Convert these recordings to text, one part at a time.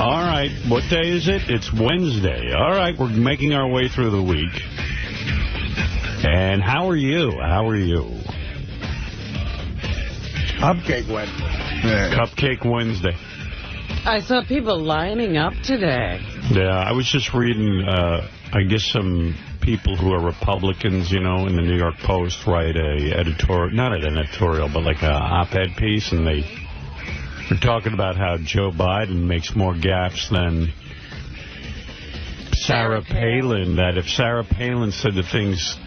All right. What day is it? It's Wednesday. All right. We're making our way through the week. And how are you? How are you? Cupcake Wednesday. Yeah. Cupcake Wednesday. I saw people lining up today. Yeah, I was just reading, I guess some people who are Republicans, in the New York Post write a editorial, not an editorial, but like a op-ed piece, and they were talking about how Joe Biden makes more gaffes than Sarah Palin, that if Sarah Palin said the things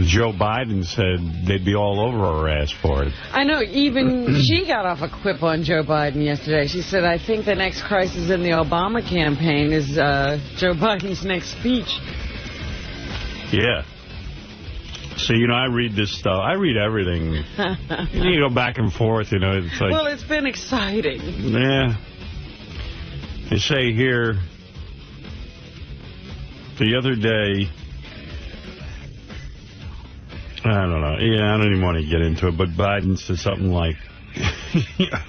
Joe Biden said, they'd be all over her ass for it. I know, even she got off a quip on Joe Biden yesterday. She said, I think the next crisis in the Obama campaign is Joe Biden's next speech. Yeah. So, I read this stuff. I read everything. You go back and forth, It's like, well, it's been exciting. Yeah. They say here, the other day, I don't know. Yeah, I don't even want to get into it, but Biden said something like,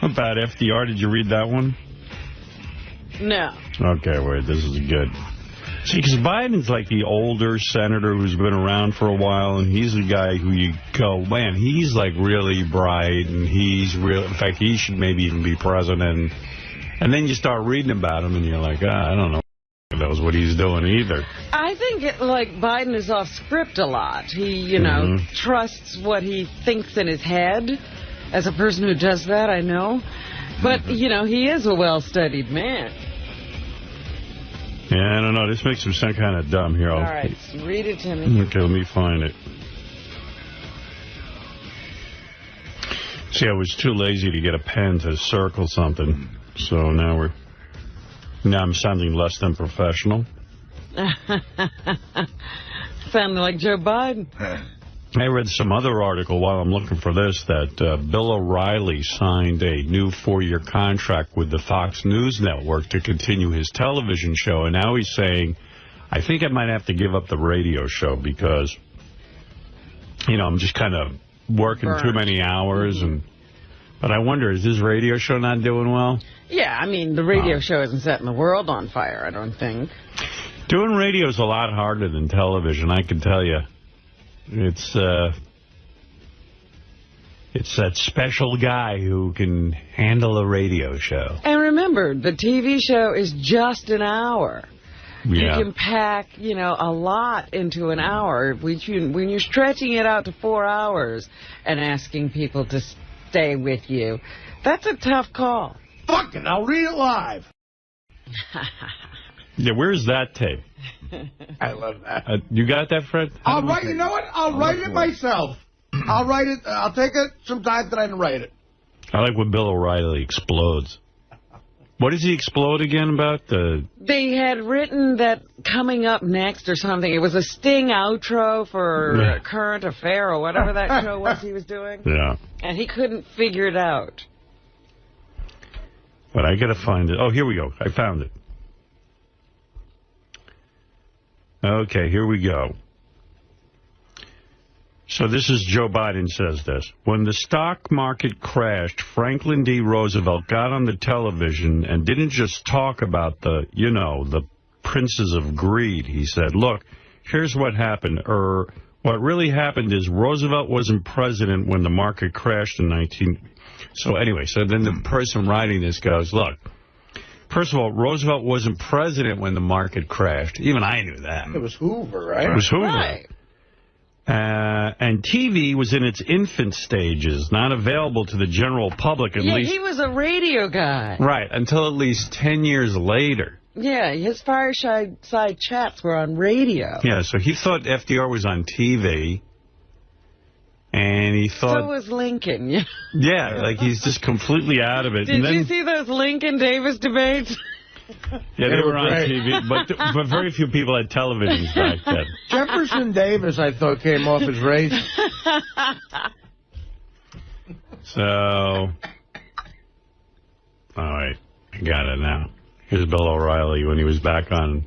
about FDR. Did you read that one? No. Okay, wait, this is good. See, because Biden's like the older senator who's been around for a while, and he's the guy who you go, man, he's like really bright, and he's real. In fact, he should maybe even be president. And then you start reading about him, and you're like, I don't know if knows what he's doing either. I think, Biden is off script a lot. He, trusts what he thinks in his head. As a person who does that, I know. But, he is a well-studied man. Yeah, I don't know. This makes him sound kind of dumb here. All right, read it to me. Okay, let me find it. See, I was too lazy to get a pen to circle something, so now I'm sounding less than professional. Sounding like Joe Biden. I read some other article while I'm looking for this that Bill O'Reilly signed a new 4-year contract with the Fox News Network to continue his television show. And now he's saying, I think I might have to give up the radio show because, I'm just kind of working too many hours. But I wonder, is his radio show not doing well? Yeah, I mean, the radio show isn't setting the world on fire, I don't think. Doing radio is a lot harder than television, I can tell you. It's that special guy who can handle a radio show. And remember, the TV show is just an hour. Yeah. You can pack, a lot into an hour. When you're stretching it out to 4 hours and asking people to stay with you, that's a tough call. Fuck it, I'll read it live. Yeah, where's that tape? I love that. You got that, Fred? You know what? I'll write it myself. I'll write it. I'll take it some time tonight and write it. I like when Bill O'Reilly explodes. What does he explode again about? They had written that coming up next or something. It was a sting outro for Current Affair or whatever that show was he was doing. Yeah. And he couldn't figure it out. But I got to find it. Oh, here we go. I found it. Okay, here we go. So this is Joe Biden says this. When the stock market crashed, Franklin D. Roosevelt got on the television and didn't just talk about the princes of greed. He said, look, here's what happened. What really happened is Roosevelt wasn't president when the market crashed in 19... So anyway, so then the person writing this goes, look, first of all, Roosevelt wasn't president when the market crashed. Even I knew that. It was Hoover, right? It was Hoover. Right. And TV was in its infant stages, not available to the general public. At least he was a radio guy. Right, until at least 10 years later. Yeah, his fireside chats were on radio. Yeah, so he thought FDR was on TV. And he thought... So was Lincoln. Yeah, like he's just completely out of it. Did you see those Lincoln-Davis debates? Yeah, they were on TV, but very few people had televisions back then. Jefferson Davis, I thought, came off his race. So, all right, I got it now. Here's Bill O'Reilly when he was back on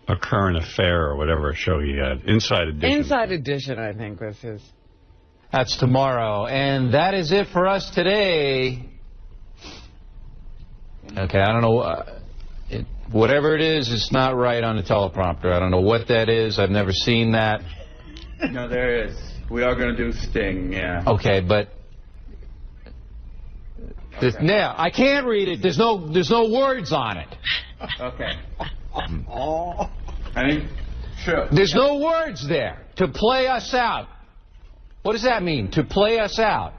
A Current Affair or whatever show he had. Inside Edition. Inside Edition, I think, was his. That's tomorrow. And that is it for us today. Okay, I don't know. Whatever it is, it's not right on the teleprompter. I don't know what that is. I've never seen that. No, there is. We are going to do Sting, yeah. Okay, but now I can't read it. There's no words on it. Okay. I mean, sure. There's no words there. To play us out. What does that mean? To play us out.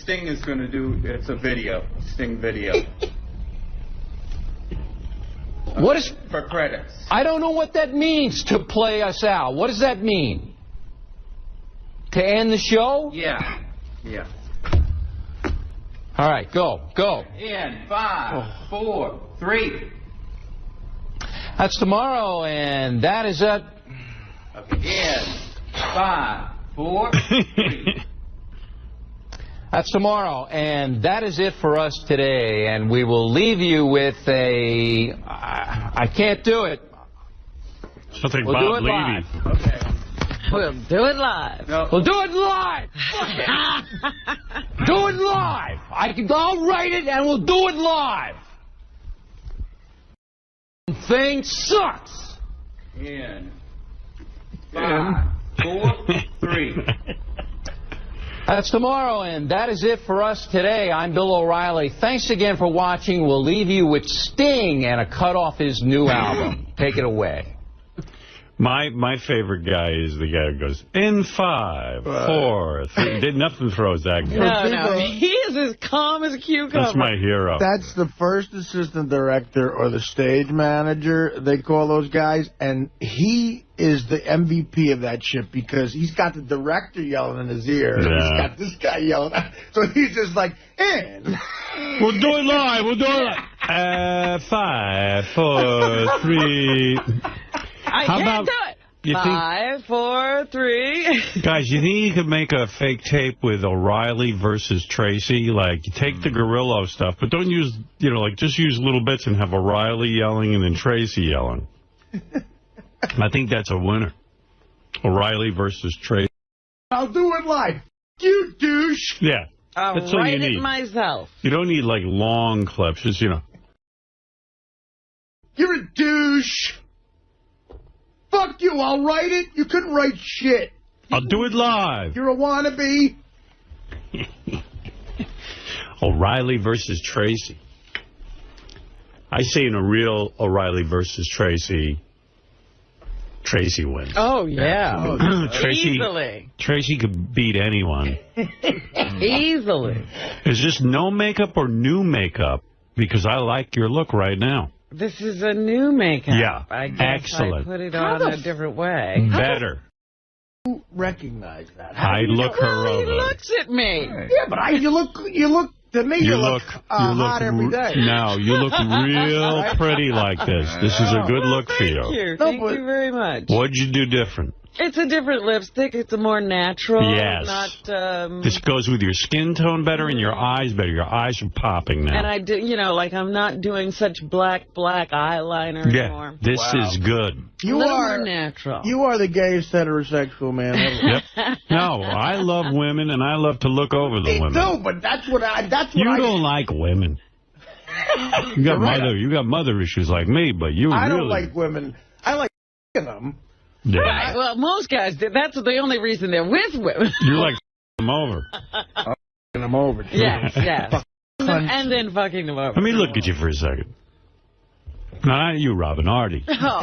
Sting is going to do. It's a video. Sting video. What is for credits? I don't know what that means. To play us out. What does that mean? To end the show? Yeah. Yeah. All right, go. In 5, 4, 3. That's tomorrow, and that is it. Okay. In 5, 4, 3. That's tomorrow, and that is it for us today. And we will leave you with a... I can't do it. Something we'll Bob do it Levy. live. Okay. We'll do it live. No. We'll do it live. Do it live. I'll write it, and we'll do it live. Thing sucks. In 5, 4, 3. That's tomorrow, and that is it for us today. I'm Bill O'Reilly. Thanks again for watching. We'll leave you with Sting and a cut off his new album. Take it away. My favorite guy is the guy who goes, in 5, 4, 3. Nothing throws that guy. No. He is as calm as a cucumber. That's my hero. That's the first assistant director or the stage manager, they call those guys, and he is the MVP of that shit because he's got the director yelling in his ear. Yeah. He's got this guy yelling. So he's just like, in. We'll do it live. We'll do it live. 5, 4, 3. I can't do it. 5, 4, 3. Guys, you think you could make a fake tape with O'Reilly versus Tracy? Like, you take the Gorillo stuff, but don't use, just use little bits and have O'Reilly yelling and then Tracy yelling. I think that's a winner. O'Reilly versus Tracy. I'll do it live. You douche. Yeah. I'll that's all you write need. it myself. You don't need, like, long clips. Just, You're a douche. Fuck you, I'll write it. You couldn't write shit. I'll do it live. You're a wannabe. O'Reilly versus Tracy. I say in a real O'Reilly versus Tracy, Tracy wins. Oh, yeah. Easily. Tracy could beat anyone. Easily. Is this no makeup or new makeup? Because I like your look right now. This is a new makeup. Yeah, I guess excellent. I put it on a different way. Better. You recognize that. I look her over. He looks at me. Yeah, but you look to me. You look hot every day. No, you look real pretty like this. This is a good look for you. Thank you very much. What'd you do different? It's a different lipstick. It's a more natural. Yes. Not, this goes with your skin tone better and your eyes better. Your eyes are popping now. And I do, I'm not doing such black eyeliner anymore. This is good. You are more natural. You are the gayest heterosexual man ever. Yep. No, I love women and I love to look over the women. No, but that's what I don't like women. You got mother issues like me, but you I really don't like women. I like them. Yeah. Right. Well, most guys, that's the only reason they're with women. You like them over. Them over. Too. Yes. And then fucking them over. Let me look at you for a second. No, not you, Robin. Artie. Oh.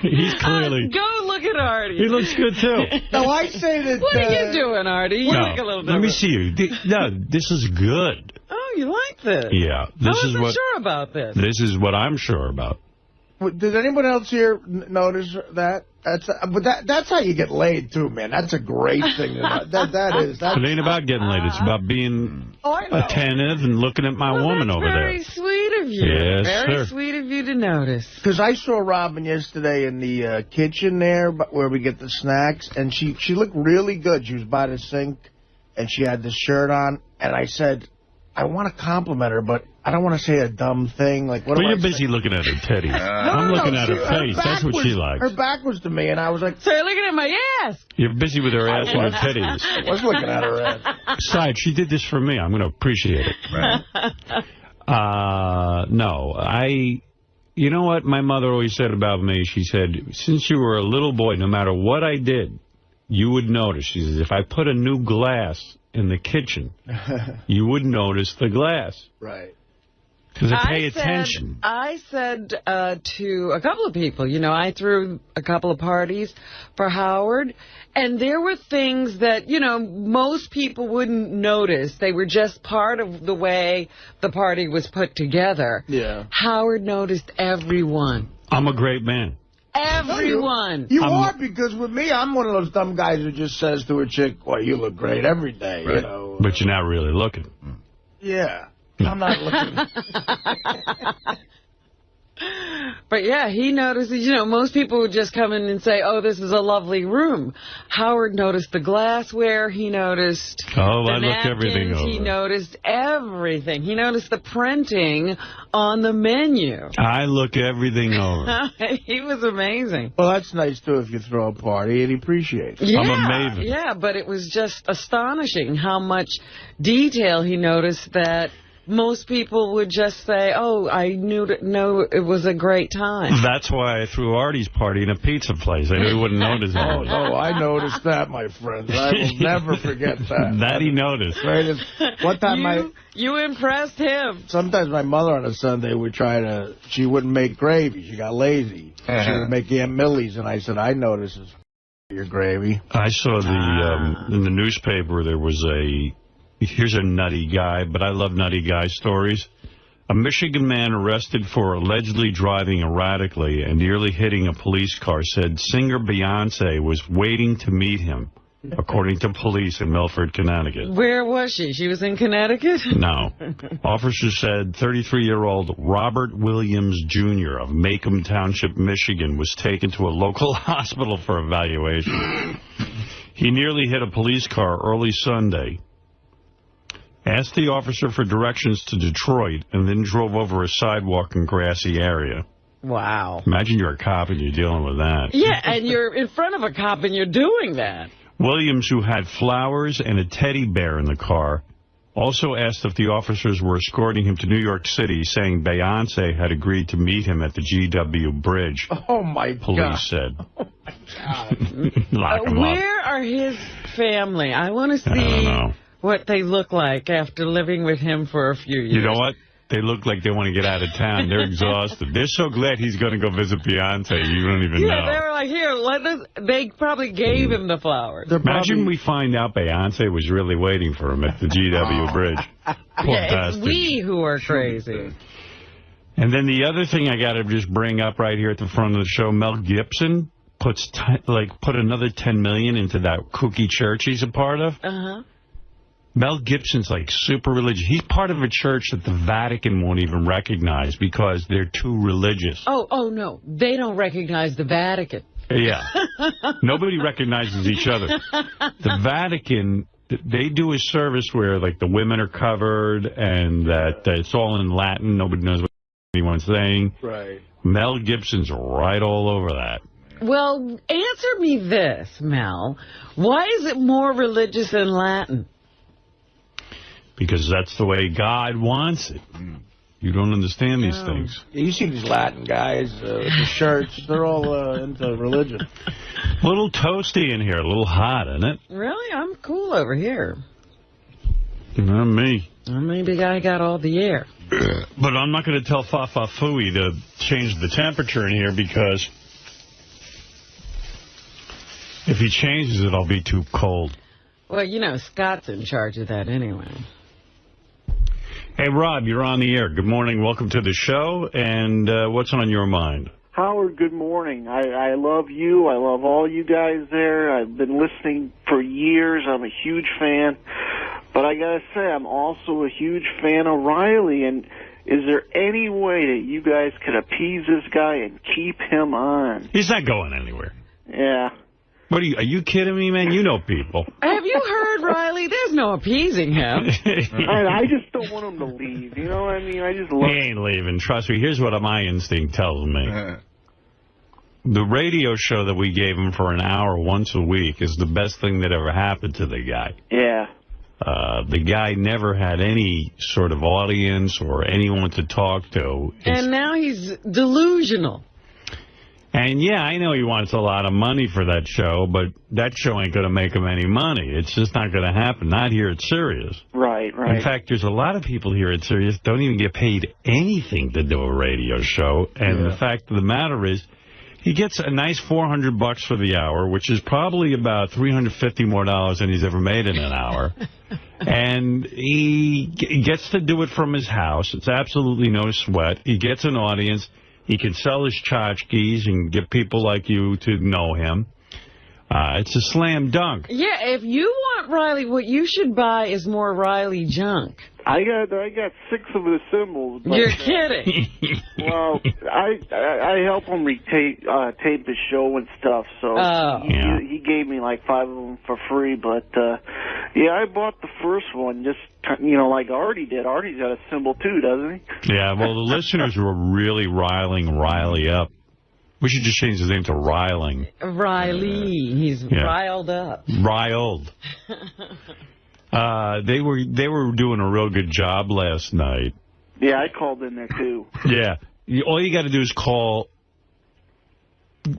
He's clearly... Go look at Artie. He looks good, too. No, I say that... What are you doing, Artie? You look a little different. Let me see you. No, this is good. Oh, you like this? Yeah. This is what, sure about this. This is what I'm sure about. Did anyone else here notice that? That's how you get laid, too, man. That's a great thing. It ain't about getting laid. It's about being attentive and looking at my woman over there. Very sweet of you. Yes, very sweet of you to notice. Because I saw Robin yesterday in the kitchen there where we get the snacks, and she looked really good. She was by the sink, and she had this shirt on, and I said, I want to compliment her, but I don't want to say a dumb thing. Like, what? Well, you're busy looking at her titties. I'm looking at her face. That's what she likes. Her back was to me, and I was like... So you're looking at my ass. You're busy with her ass and her titties. I was looking at her ass. Besides, she did this for me. I'm going to appreciate it. No. You know what my mother always said about me? She said, since you were a little boy, no matter what I did, you would notice. She says, if I put a new glass in the kitchen, you would notice the glass. Right. Because I pay attention. I said to a couple of people, you know, I threw a couple of parties for Howard, and there were things that, you know, most people wouldn't notice. They were just part of the way the party was put together. Yeah. Howard noticed everyone. I'm a great man. Everyone. You are, because with me, I'm one of those dumb guys who just says to a chick, well, you look great every day, right. You know. But you're not really looking. Yeah. I'm not looking. But, yeah, he notices, you know, most people would just come in and say, oh, this is a lovely room. Howard noticed the glassware. He noticed the I look napkins. everything over. He noticed everything. He noticed the printing on the menu. I look everything over. He was amazing. Well, that's nice, too, if you throw a party and he appreciates it. Yeah, I'm a maven. Yeah, but it was just astonishing how much detail he noticed that most people would just say, oh, I knew it was a great time. That's why I threw Artie's party in a pizza place. I knew he wouldn't notice it. Oh, no, I noticed that, my friends. I will never forget that. That he noticed. One time you impressed him. Sometimes my mother on a Sunday would she wouldn't make gravy. She got lazy. She would make 𝗵𝗵ici's, and I said, I noticed your gravy. I saw in the newspaper there was here's a nutty guy, but I love nutty guy stories. A Michigan man arrested for allegedly driving erratically and nearly hitting a police car said singer Beyonce was waiting to meet him, according to police in Milford, Connecticut. Where was she? She was in Connecticut? No. Officers said 33-year-old Robert Williams, Jr. of Maycomb Township, Michigan, was taken to a local hospital for evaluation. He nearly hit a police car early Sunday, asked the officer for directions to Detroit, and then drove over a sidewalk in grassy area. Wow. Imagine you're a cop and you're dealing with that. Yeah, and you're in front of a cop and you're doing that. Williams, who had flowers and a teddy bear in the car, also asked if the officers were escorting him to New York City, saying Beyonce had agreed to meet him at the GW Bridge. Oh, my God. Police said. Oh, my God. Lock him up. Where are his family? I want to see what they look like after living with him for a few years. You know what? They look like they want to get out of town. They're exhausted. They're so glad he's going to go visit Beyonce. You don't even know. Yeah, they were like, here, they probably gave him the flowers. Imagine we find out Beyonce was really waiting for him at the GW Bridge. Yeah, it's we who are crazy. And then the other thing I got to just bring up right here at the front of the show, Mel Gibson put another $10 million into that kooky church he's a part of. Uh-huh. Mel Gibson's like super religious. He's part of a church that the Vatican won't even recognize because they're too religious. Oh, no. They don't recognize the Vatican. Yeah. Nobody recognizes each other. The Vatican, they do a service where, like, the women are covered and that it's all in Latin. Nobody knows what anyone's saying. Right. Mel Gibson's right all over that. Well, answer me this, Mel. Why is it more religious in Latin? Because that's the way God wants it. You don't understand these things. You see these Latin guys, the shirts, they're all into religion. A little toasty in here, a little hot, isn't it? Really? I'm cool over here. Not me. Well, maybe I got all the air. But I'm not going to tell 𝗮𝗮 to change the temperature in here because if he changes it, I'll be too cold. Well, you know, Scott's in charge of that anyway. Hey, Rob, you're on the air. Good morning. Welcome to the show. And what's on your mind? Howard, good morning. I love you. I love all you guys there. I've been listening for years. I'm a huge fan. But I got to say, I'm also a huge fan of Riley. And is there any way that you guys could appease this guy and keep him on? He's not going anywhere. Yeah. What are you kidding me, man? You know people. Have you heard, Riley? There's no appeasing him. I just don't want him to leave. You know what I mean? I just love He ain't leaving. Trust me. Here's what my instinct tells me. The radio show that we gave him for an hour once a week is the best thing that ever happened to the guy. Yeah. The guy never had any sort of audience or anyone to talk to. And now he's delusional. And, yeah, I know he wants a lot of money for that show, but that show ain't going to make him any money. It's just not going to happen. Not here at Sirius. Right. In fact, there's a lot of people here at Sirius don't even get paid anything to do a radio show. And the fact of the matter is, he gets a nice $400 for the hour, which is probably about $350 more than he's ever made in an hour. And he gets to do it from his house. It's absolutely no sweat. He gets an audience. He can sell his tchotchkes and get people like you to know him. It's a slam dunk. Yeah, if you want Riley, what you should buy is more Riley junk. I got 6 of the symbols. But, you're kidding. Well, I help him tape his show and stuff, so he gave me like 5 of them for free. But yeah, I bought the first one just like Artie did. Artie's got a symbol too, doesn't he? Yeah, well, the listeners were really riling Riley up. We should just change his name to Riling. Riley. He's riled up. Riled. They were doing a real good job last night. Yeah, I called in there too. Yeah. All you got to do is call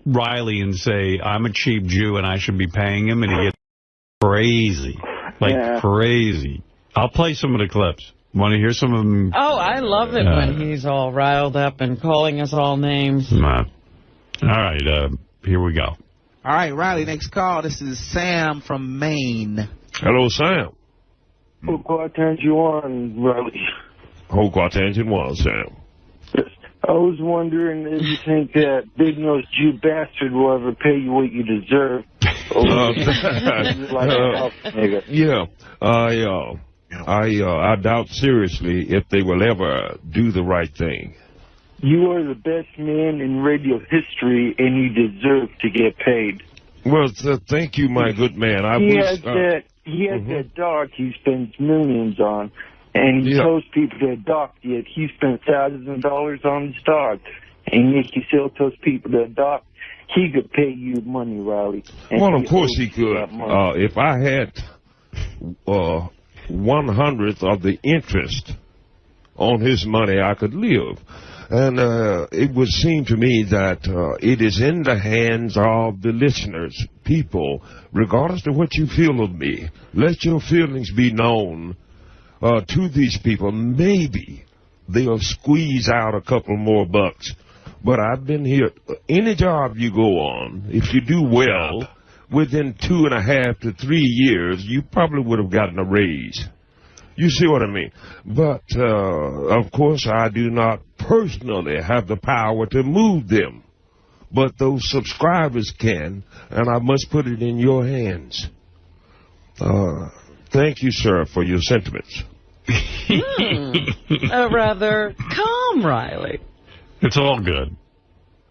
Riley and say, I'm a cheap Jew and I should be paying him, and he gets crazy. Like crazy. I'll play some of the clips. Want to hear some of them? Oh, I love it when he's all riled up and calling us all names. All right, here we go. All right, Riley, next call. This is Sam from Maine. Hello, Sam. Who turned you on, Riley? Who turned you on, Sam? I was wondering if you think that big-nosed Jew bastard will ever pay you what you deserve. I doubt seriously if they will ever do the right thing. You are the best man in radio history, and you deserve to get paid. Well, thank you, my good man. He has that dog he spends millions on, and he tells people to adopt it. He spent thousands of dollars on his dog, and yet he still tells people to adopt. He could pay you money, Riley. Well, of course he could. If I had 1/100th of the interest on his money, I could live. And it would seem to me that it is in the hands of the listeners, people, regardless of what you feel of me. Let your feelings be known to these people. Maybe they'll squeeze out a couple more bucks. But I've been here. Any job you go on, if you do well, within 2.5 to 3 years, you probably would have gotten a raise. You see what I mean? But, of course, I do not personally have the power to move them. But those subscribers can, and I must put it in your hands. Thank you, sir, for your sentiments. A rather calm Riley. It's all good.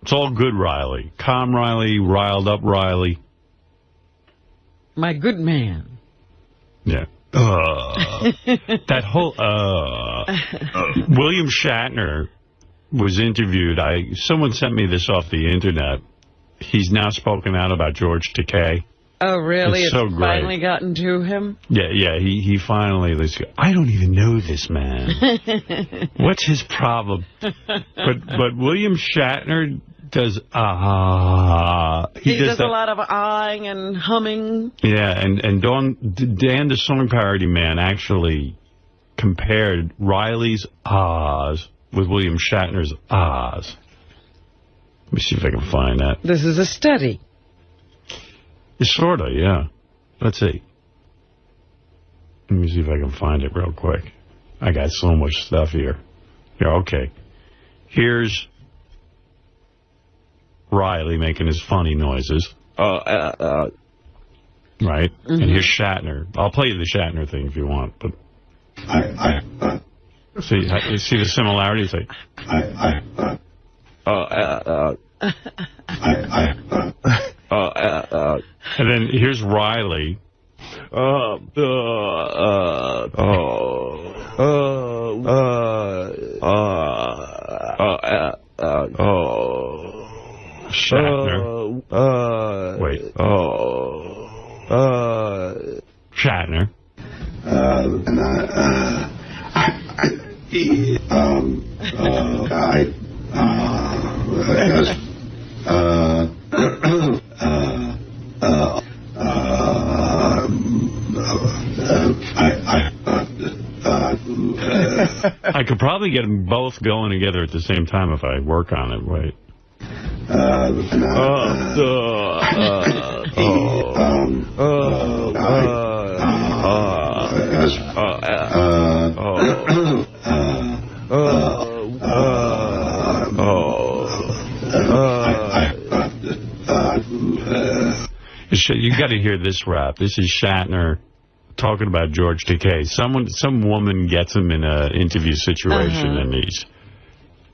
It's all good, Riley. Calm Riley, riled up Riley. My good man. Yeah. That whole William Shatner was interviewed. Someone sent me this off the internet. He's now spoken out about George Takei. Oh, really? It's so great. Finally gotten to him? Yeah. He finally. I don't even know this man. What's his problem? But William Shatner does he does a lot of ahhing and humming. Yeah, and Dan, the song parody man, actually compared Riley's ahs with William Shatner's ahs. Let me see if I can find that. This is a study. Sort of, yeah. Let's see. Let me see if I can find it real quick. I got so much stuff here. Yeah, okay. Here's Riley making his funny noises. Right? And here's Shatner. I'll play you the Shatner thing if you want, but... See, you see the similarities? And then here's Riley. Shatner. Wait. Shatner. I could probably get them both going together at the same time if I work on it. Wait. You got to hear this rap. This is Shatner talking about George Takei. Some woman gets him in an interview situation, and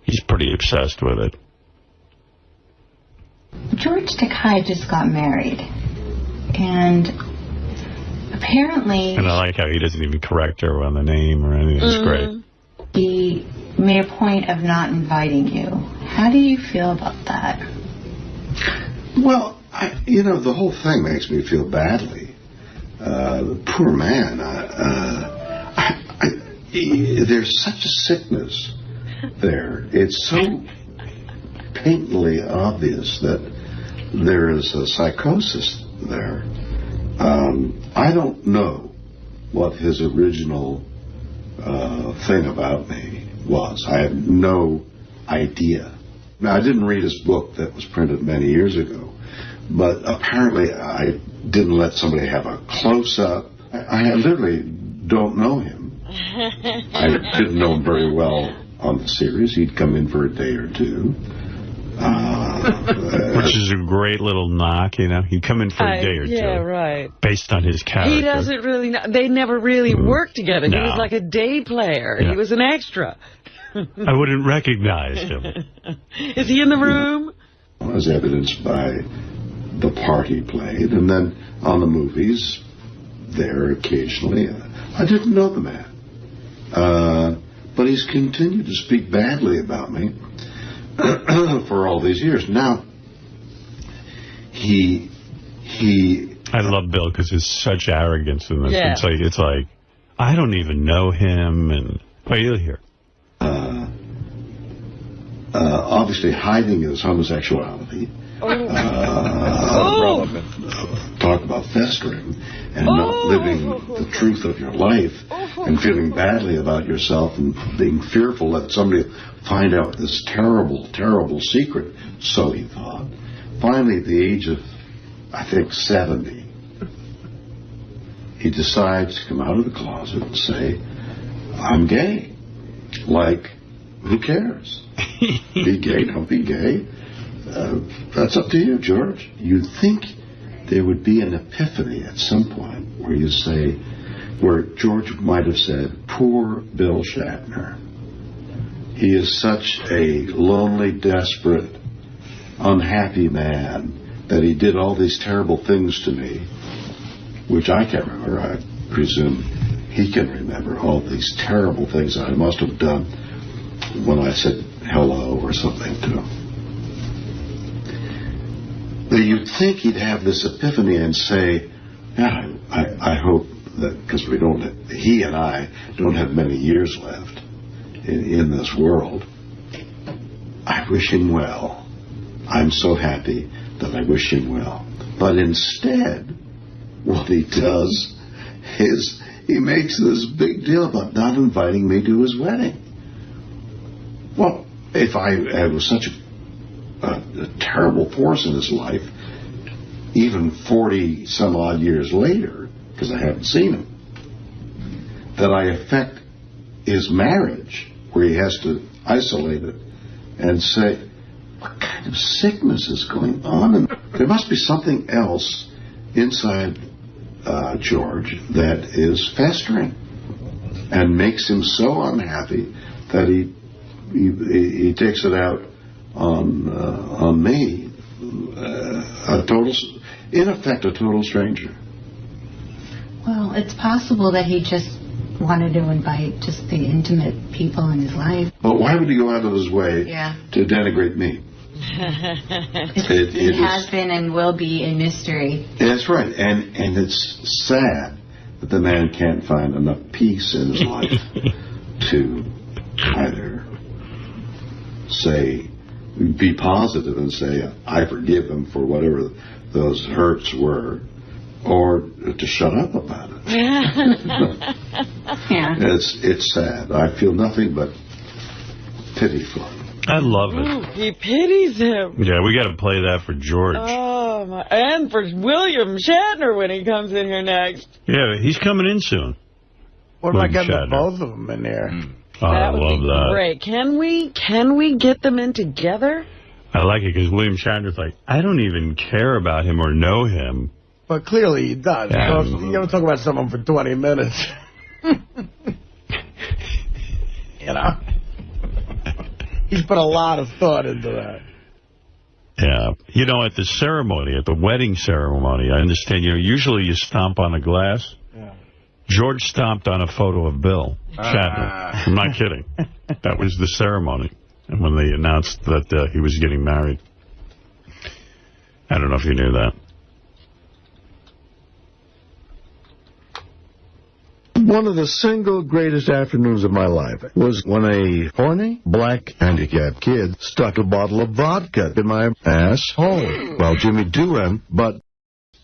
he's pretty obsessed with it. George Takei just got married, and apparently... And I like how he doesn't even correct her on the name or anything. It's great. He made a point of not inviting you. How do you feel about that? Well, the whole thing makes me feel badly. Poor man. There's such a sickness there. It's so patently obvious that there is a psychosis there. I don't know what his original thing about me was. I have no idea. Now, I didn't read his book that was printed many years ago, but apparently I didn't let somebody have a close-up. I literally don't know him. I didn't know him very well on the series. He'd come in for a day or two. Which is a great little knock, He'd come in for a day or two. Yeah, right. Based on his character. He doesn't really know. They never really worked together. No. He was like a day player. Yeah. He was an extra. I wouldn't recognize him. Is he in the room? As evidenced by the part he played, and then on the movies, there occasionally. I didn't know the man. But he's continued to speak badly about me for all these years. Now, I love Bill because there's such arrogance in this. Yeah. It's like, I don't even know him, and you'll hear. Obviously hiding his homosexuality. Talk about festering and not living the truth of your life and feeling badly about yourself and being fearful that somebody will find out this terrible, terrible secret. So he thought. Finally, at the age of, I think, 70, he decides to come out of the closet and say, I'm gay. Like, who cares? Be gay, don't be gay. That's up to you, George. You'd think there would be an epiphany at some point where you say, where George might have said, poor Bill Shatner. He is such a lonely, desperate, unhappy man that he did all these terrible things to me, which I can't remember. I presume he can remember all these terrible things that I must have done when I said hello or something to him. But you'd think he'd have this epiphany and say, yeah, I hope that, because he and I don't have many years left in this world. I wish him well. I'm so happy that I wish him well. But instead, what he does is he makes this big deal about not inviting me to his wedding. Well, if I was such a terrible force in his life, even 40 some odd years later, because I haven't seen him, that I affect his marriage, where he has to isolate it and say, what kind of sickness is going on? And there must be something else inside George that is festering and makes him so unhappy that he takes it out on me, in effect, a total stranger. Well, it's possible that he just wanted to invite just the intimate people in his life. But why would he go out of his way to denigrate me? It has been and will be a mystery. That's right, and it's sad that the man can't find enough peace in his life to either say, be positive and say, I forgive him for whatever those hurts were, or to shut up about it. Yeah. It's sad. I feel nothing but pity for him. I love it. Ooh, he pities him. Yeah, we got to play that for George. Oh, my. And for William Shatner when he comes in here next. Yeah, he's coming in soon. What if I get both of them in there? Oh, I love that. Great. Can we get them in together? I like it because William Shatner's like, I don't even care about him or know him. But clearly he does. Yeah. You don't talk about someone for 20 minutes. You know? He's put a lot of thought into that. Yeah. You know, at the ceremony, at the wedding ceremony, I understand, usually you stomp on a glass. Yeah. George stomped on a photo of Bill Shatner. I'm not kidding. That was the ceremony. And when they announced that he was getting married. I don't know if you knew that. One of the single greatest afternoons of my life was when a horny, black, handicapped kid stuck a bottle of vodka in my asshole. Well, Jimmy Doohan, but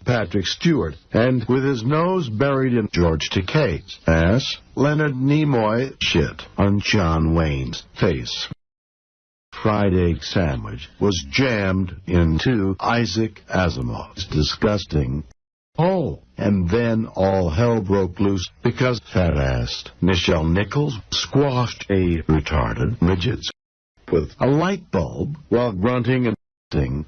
Patrick Stewart, and with his nose buried in George Takei's ass, Leonard Nimoy shit on John Wayne's face. Fried egg sandwich was jammed into Isaac Asimov's disgusting hole. And then all hell broke loose because fat-assed Nichelle Nichols squashed a retarded midget with a light bulb while grunting and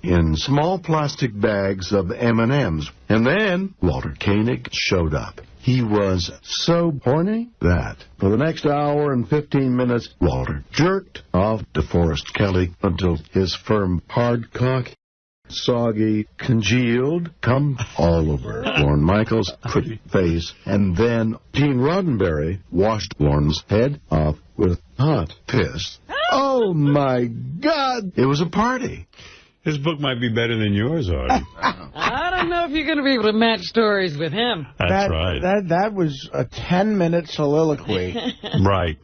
in small plastic bags of M&Ms. And then Walter Koenig showed up. He was so horny that for the next hour and 15 minutes, Walter jerked off DeForest Kelley until his firm hard cock, soggy, congealed, come all over Lorne Michaels' pretty face, and then Gene Roddenberry washed Lorne's head off with hot piss. Oh, my God! It was a party. His book might be better than yours, Artie. I don't know if you're going to be able to match stories with him. That's right. That was a 10-minute soliloquy. Right.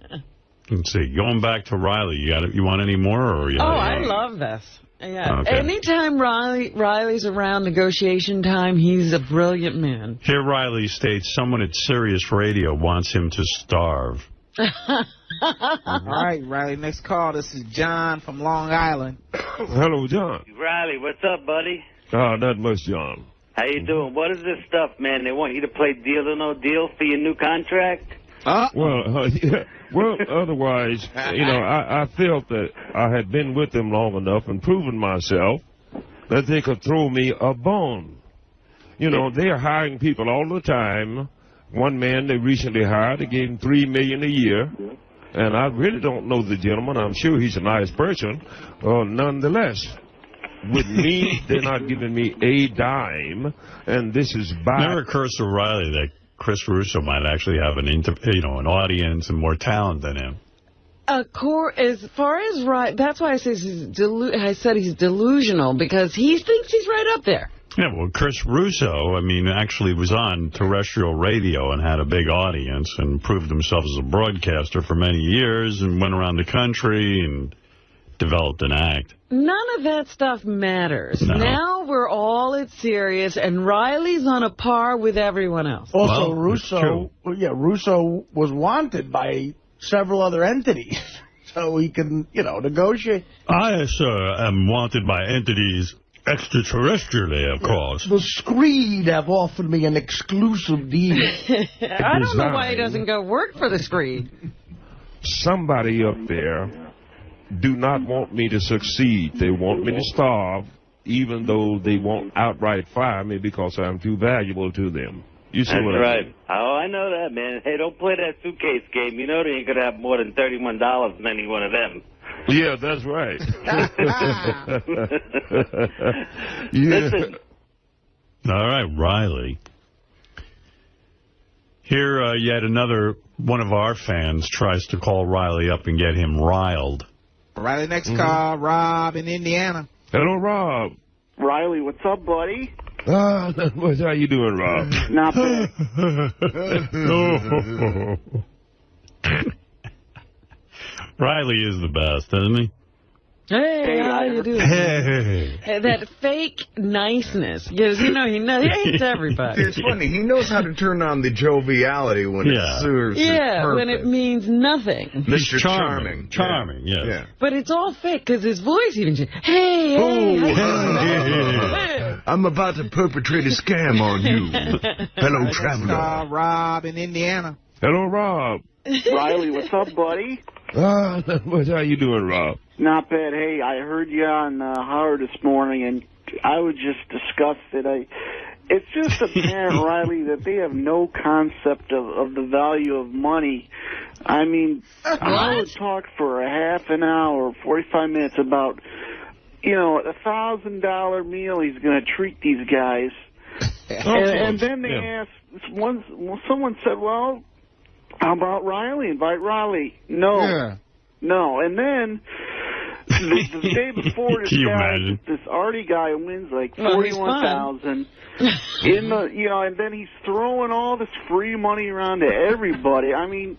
Let's see. Going back to Riley, you want any more? Or I love this. Yeah. Okay. Anytime Riley's around negotiation time, he's a brilliant man. Here Riley states someone at Sirius Radio wants him to starve. All right, Riley, next call. This is John from Long Island. Hello, John. Riley, what's up, buddy? Not much, John. How you doing? What is this stuff, man? They want you to play Deal or No Deal for your new contract? Well, otherwise, I felt that I had been with them long enough and proven myself that they could throw me a bone. They are hiring people all the time. One man they recently hired, they gave him $3 million a year. And I really don't know the gentleman. I'm sure he's a nice person. Nonetheless, with me, they're not giving me a dime. And this is by... Never occurs to Riley that Chris Russo might actually have an audience and more talent than him. As far as that's why I said he's delusional, because he thinks he's right up there. Yeah, well, Chris Russo, actually was on terrestrial radio and had a big audience and proved himself as a broadcaster for many years and went around the country and developed an act. None of that stuff matters. No. Now we're all at Sirius, and Riley's on a par with everyone else. Also, Russo was wanted by several other entities, so he can, negotiate. I, sir, am wanted by entities extraterrestrially, of course. The Screed have offered me an exclusive deal. I don't know why he doesn't go work for the Screed. Somebody up there do not want me to succeed. They want me to starve, even though they won't outright fire me because I'm too valuable to them. You see what I mean? Oh, I know that, man. Hey, don't play that suitcase game. You know they ain't going to have more than $31 in any one of them. Yeah, that's right. Listen. All right, Riley. Here, yet another one of our fans tries to call Riley up and get him riled. Riley, next call, Rob in Indiana. Hello, Rob. Riley, what's up, buddy? How you doing, Rob? Not bad. Riley is the best, isn't he? Hey, how you doing? Hey. That fake niceness. Because, he hates everybody. It's funny. He knows how to turn on the joviality when it serves his purpose. When it means nothing. Mr. Charming. Charming, yes. Yeah. But it's all fake, because his voice even changes. Hey. I'm about to perpetrate a scam on you. Hello, traveler. Rob in Indiana. Hello, Rob. Riley, what's up, buddy? How you doing, Rob? Not bad. Hey, I heard you on Howard this morning, and I was just disgusted. It's just apparent, Riley, that they have no concept of the value of money. I mean, Howard talked for a half an hour, 45 minutes about, $1,000 meal he's going to treat these guys. And then they asked, someone said, well, how about Riley? Invite Riley. No. Yeah. No. And then the day before, this Artie guy wins like $41,000. And then he's throwing all this free money around to everybody. I mean,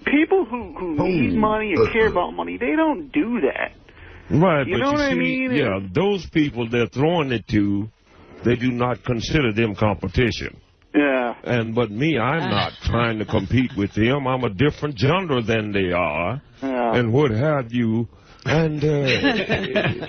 people who need money and care about money, they don't do that. Right, you know what I mean? Yeah, those people they're throwing it to, they do not consider them competition. Yeah. But me, I'm not trying to compete with them. I'm a different genre than they are, and what have you. And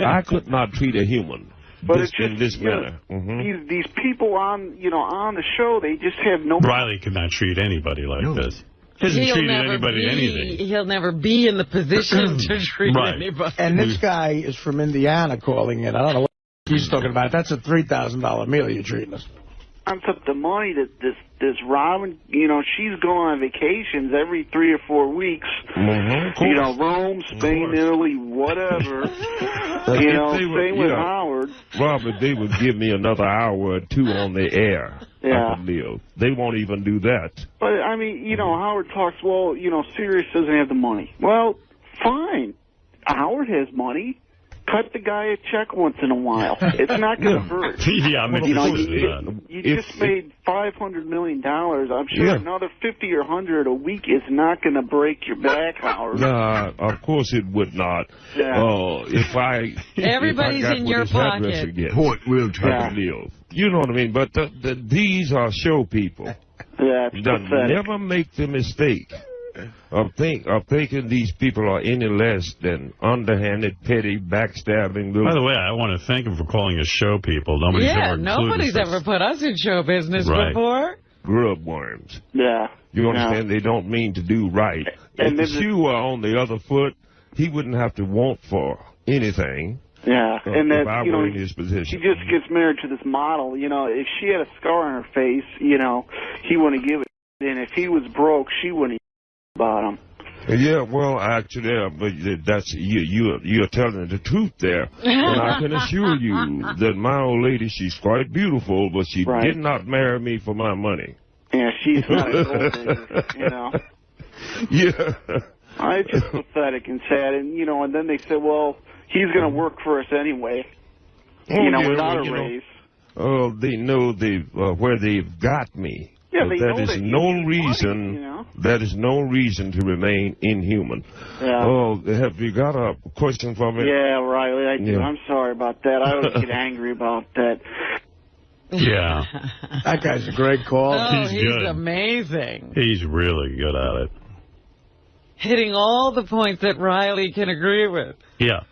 I could not treat a human in this manner. These people on the show, they just have no. Riley could not treat anybody like this. He hasn't treated anybody anything. He'll never be in the position to treat anybody. And this guy is from Indiana calling in. I don't know what he's talking about. That's a $3,000 meal you're treating us. Concept of money that this Robin, she's going on vacations every 3 or 4 weeks. Rome, Spain, Italy, whatever. Same with Howard. Robert, they would give me another hour or two on the air. I could live. They won't even do that. But I mean, Howard talks. Well, Sirius doesn't have the money. Well, fine. Howard has money. Cut the guy a check once in a while. It's not going to hurt. You just made $500 million. I'm sure another 50 or 100 a week is not going to break your back, Howard. Nah, of course it would not. Everybody's in your pocket. Point will try to live. You know what I mean? But these are show people. Yeah, it's pathetic. Never make the mistake of thinking these people are any less than underhanded, petty, backstabbing. By the way, I want to thank him for calling us show people. Nobody's ever put us in show business before. Grub worms. Yeah. You understand? They don't mean to do right. If the shoe were on the other foot, he wouldn't have to want for anything. Yeah, and that, in his position. She just gets married to this model. If she had a scar on her face, he wouldn't give it. And if he was broke, she wouldn't about him. Yeah, well, actually, but that's you're telling the truth there. And I can assure you that my old lady, she's quite beautiful, but she did not marry me for my money. Yeah, she's not a gold digger, Yeah. It's just pathetic and sad. And, and then they said, well, he's going to work for us anyway, without a raise. They know where they've got me. Yeah, that is no reason. Money, That is no reason to remain inhuman. Yeah. Have you got a question for me? Yeah, Riley, I do. I'm sorry about that. I always get angry about that. Yeah. That guy's a great call. Oh, he's amazing. He's really good at it. Hitting all the points that Riley can agree with. Yeah.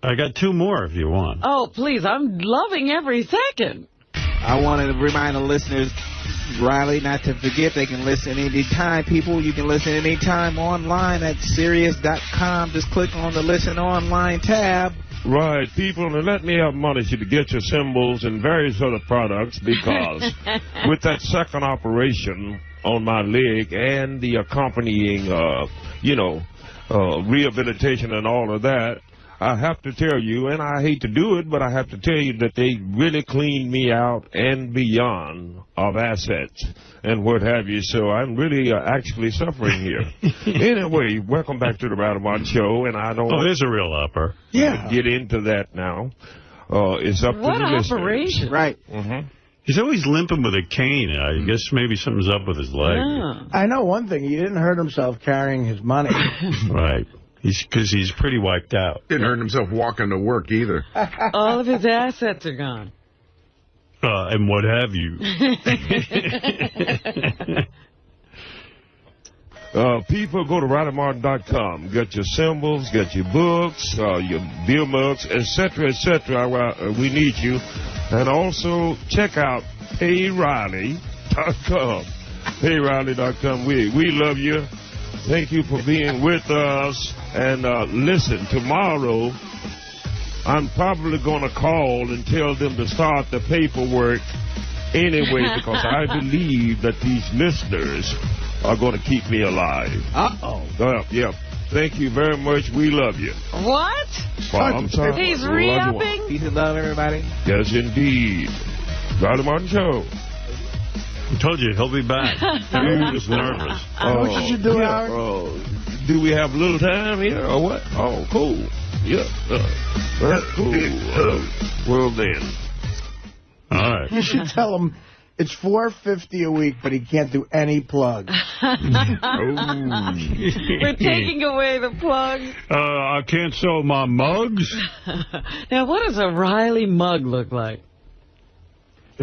I got 2 more if you want. Oh, please. I'm loving every second. I wanted to remind the listeners, Riley, not to forget they can listen anytime. People, you can listen anytime online at Sirius.com. Just click on the Listen Online tab. Right, people, and let me admonish you to get your symbols and various other products, because with that second operation on my leg and the accompanying, rehabilitation and all of that, I have to tell you, and I hate to do it, but I have to tell you that they really cleaned me out and beyond of assets and what have you. So I'm really actually suffering here. Anyway, welcome back to the @1 show, and I don't. Oh, there's a real upper. Yeah. Get into that now. It's up to the listeners. What operation? Right. He's always limping with a cane. I guess maybe something's up with his leg. Yeah. I know one thing. He didn't hurt himself carrying his money. Right. Because he's pretty wiped out. Didn't hurt himself walking to work either. All of his assets are gone. And what have you. People, go to RowdyMartin.com. Get your symbols, get your books, your beer mugs, etc., etc. We need you. And also check out HeyRiley.com. HeyRiley.com. We love you. Thank you for being with us. And listen, tomorrow I'm probably going to call and tell them to start the paperwork anyway, because I believe that these listeners are going to keep me alive. Uh-oh. Yeah. Thank you very much. We love you. What? Well, I'm sorry. He's re-upping? Peace and love, everybody. Yes, indeed. Rowdy Martin Show. I told you, he'll be back. He was nervous. What you should do, Howard? Do we have a little time here or what? Oh, cool. Yeah. That's cool. Well, then. All right. You should tell him it's $4.50 a week, but he can't do any plugs. We're taking away the plugs. I can't sell my mugs. Now, what does a Riley mug look like?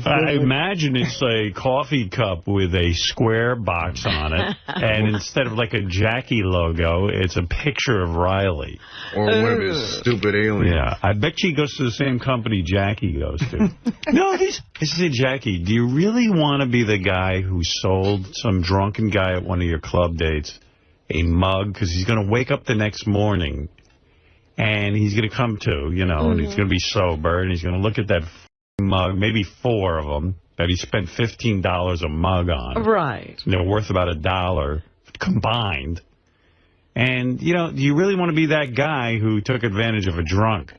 I imagine it's a coffee cup with a square box on it, and instead of like a Jackie logo, it's a picture of Riley. Or one of his stupid aliens. Yeah, I bet she goes to the same company Jackie goes to. No, I said, Jackie, do you really want to be the guy who sold some drunken guy at one of your club dates a mug? Because he's going to wake up the next morning, and he's going to come to, and he's going to be sober, and he's going to look at that mug, maybe 4 of them, that he spent $15 a mug on. Right. And they're worth about $1 combined. And, do you really want to be that guy who took advantage of a drunk?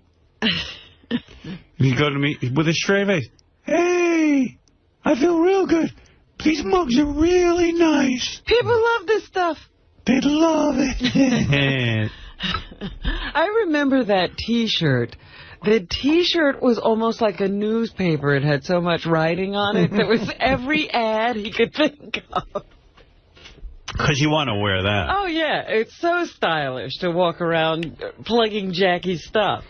You go to me with a straight face. Hey, I feel real good. These mugs are really nice. People love this stuff. They love it. I remember that T-shirt. The T-shirt was almost like a newspaper. It had so much writing on it. There was every ad he could think of. Because you want to wear that. Oh, yeah. It's so stylish to walk around plugging Jackie's stuff.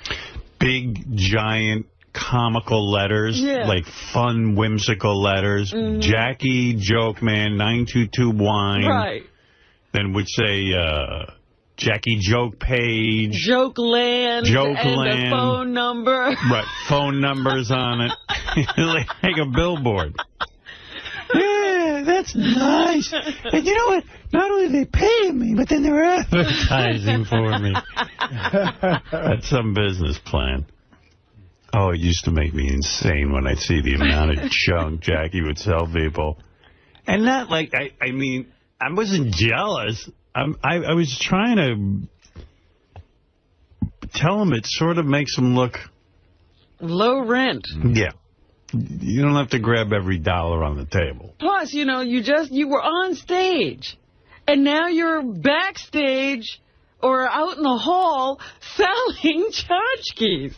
Big, giant, comical letters. Yeah. Like fun, whimsical letters. Jackie, Joke Man, 922 Wine. Right. Then would say... Jackie Joke Page. Joke Land. Joke and Land. a phone number. Right, phone numbers on it. Like a billboard. Yeah, that's nice. And you know what? Not only are they paying me, but then they're advertising for me. That's some business plan. Oh, it used to make me insane when I'd see the amount of junk Jackie would sell people. And not like, I mean, I wasn't jealous. I was trying to tell him it sort of makes him look... Low rent. Yeah. You don't have to grab every dollar on the table. Plus, you were on stage, and now you're backstage or out in the hall selling tchotchkes.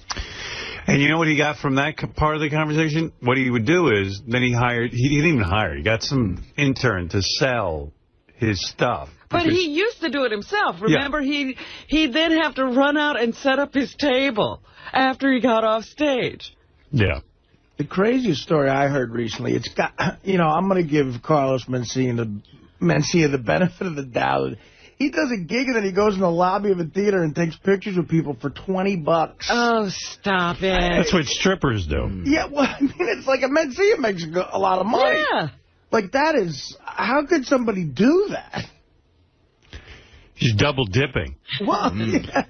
And you know what he got from that part of the conversation? What he would do is, then he didn't even hire, he got some intern to sell his stuff. But he used to do it himself. Remember, he'd then have to run out and set up his table after he got off stage. Yeah. The craziest story I heard recently, it's got, I'm going to give Carlos Mencia the benefit of the doubt. He does a gig and then he goes in the lobby of a theater and takes pictures with people for $20. Oh, stop it. That's what strippers do. Yeah, well, I mean, it's like a Mencia makes a lot of money. Yeah. Like, that is, how could somebody do that? He's double dipping. Well, yeah.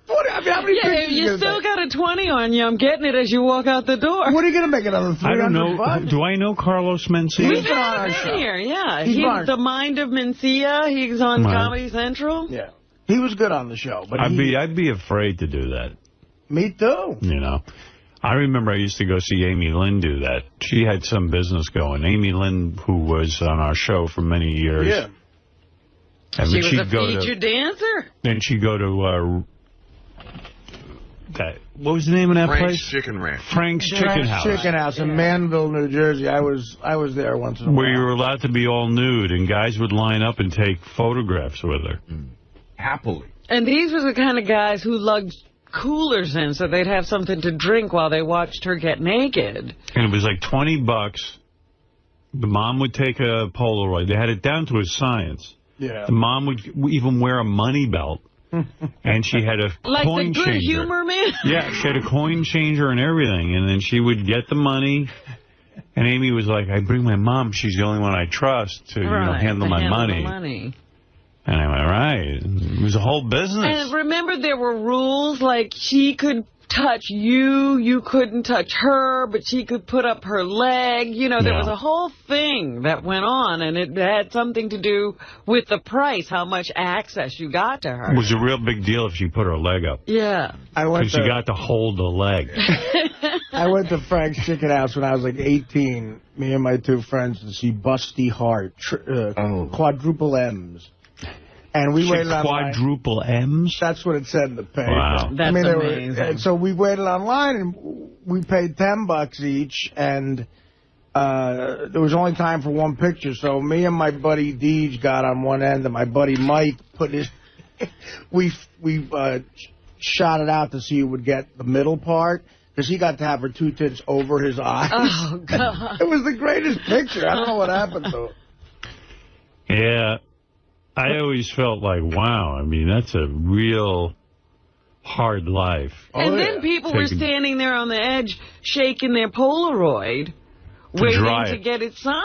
How many pictures you still got a 20 on you. I'm getting it as you walk out the door. What are you going to make, another $300? I don't know. Do I know Carlos Mencia? We've had him in here, yeah. He's the mind of Mencia. He's on Comedy Central. Yeah. He was good on the show. But I'd be afraid to do that. Me too. I remember I used to go see Amy Lynn do that. She had some business going. Amy Lynn, who was on our show for many years. Yeah. And she was a featured dancer. Then she'd go to... what was the name of that place? Frank's Chicken Ranch. Frank's Chicken House in Manville, New Jersey. I was there once in a while. Where you were allowed to be all nude, and guys would line up and take photographs with her. Happily. And these were the kind of guys who lugged coolers in so they'd have something to drink while they watched her get naked. And it was like $20. The mom would take a Polaroid. They had it down to a science. Yeah. The mom would even wear a money belt. And she had a coin changer. Like the Good Humor Man? Yeah, she had a coin changer and everything. And then she would get the money. And Amy was like, I bring my mom. She's the only one I trust to handle my money. And I went, right. It was a whole business. And remember, there were rules, like she could touch you, you couldn't touch her, but she could put up her leg. You know, there was a whole thing that went on, and it had something to do with the price, how much access you got to her. It was a real big deal if she put her leg up. Yeah. Because she got to hold the leg. I went to Frank's Chicken House when I was like 18, me and my two friends, to see Busty Heart, quadruple M's. And we waited online. Quadruple M's? That's what it said in the paper. Wow. That's amazing. So we waited online, and we paid $10 each, and there was only time for one picture. So me and my buddy Deej got on one end, and my buddy Mike put his... we shot it out to see who would get the middle part, because he got to have her two tits over his eyes. Oh, God. It was the greatest picture. I don't know what happened to it. Yeah. I always felt like, wow, I mean, that's a real hard life. And then people were standing there on the edge shaking their Polaroid, waiting to get it signed.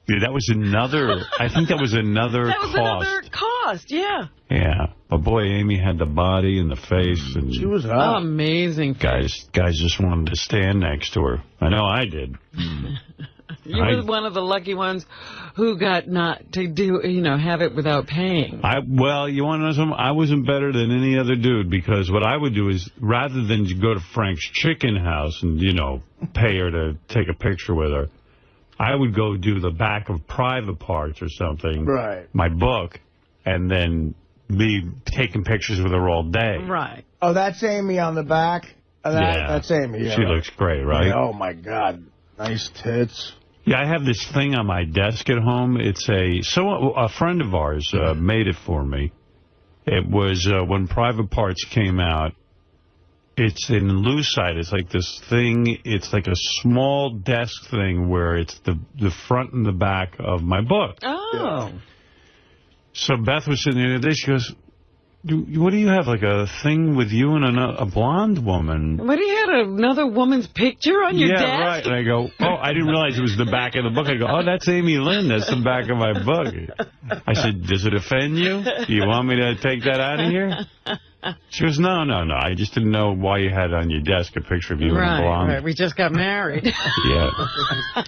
Yeah, that was another, I think that was another cost. That was another cost, yeah. Yeah. But boy, Amy had the body and the face. And she was hot. Amazing. Guys just wanted to stand next to her. I know I did. You were one of the lucky ones who got not to do, have it without paying. Well, you want to know something? I wasn't better than any other dude, because what I would do is, rather than go to Frank's Chicken House and, pay her to take a picture with her, I would go do the back of Private Parts or something, right? My book, and then be taking pictures with her all day. Right. Oh, that's Amy on the back? That's Amy. Yeah. She looks great, right? Oh, my God. Nice tits. Yeah, I have this thing on my desk at home. It's a friend of ours made it for me. It was when Private Parts came out. It's in Lucite. It's like this thing. It's like a small desk thing where it's the front and the back of my book. Oh. Yeah. So Beth was sitting there today. She goes, what do you have, like a thing with you and a blonde woman? What, you had another woman's picture on your desk? Yeah, right. And I go, I didn't realize it was the back of the book. I go, that's Amy Lynn. That's the back of my book. I said, does it offend you? Do you want me to take that out of here? She goes, no. I just didn't know why you had on your desk a picture of you and a blonde. Right, we just got married. Yeah.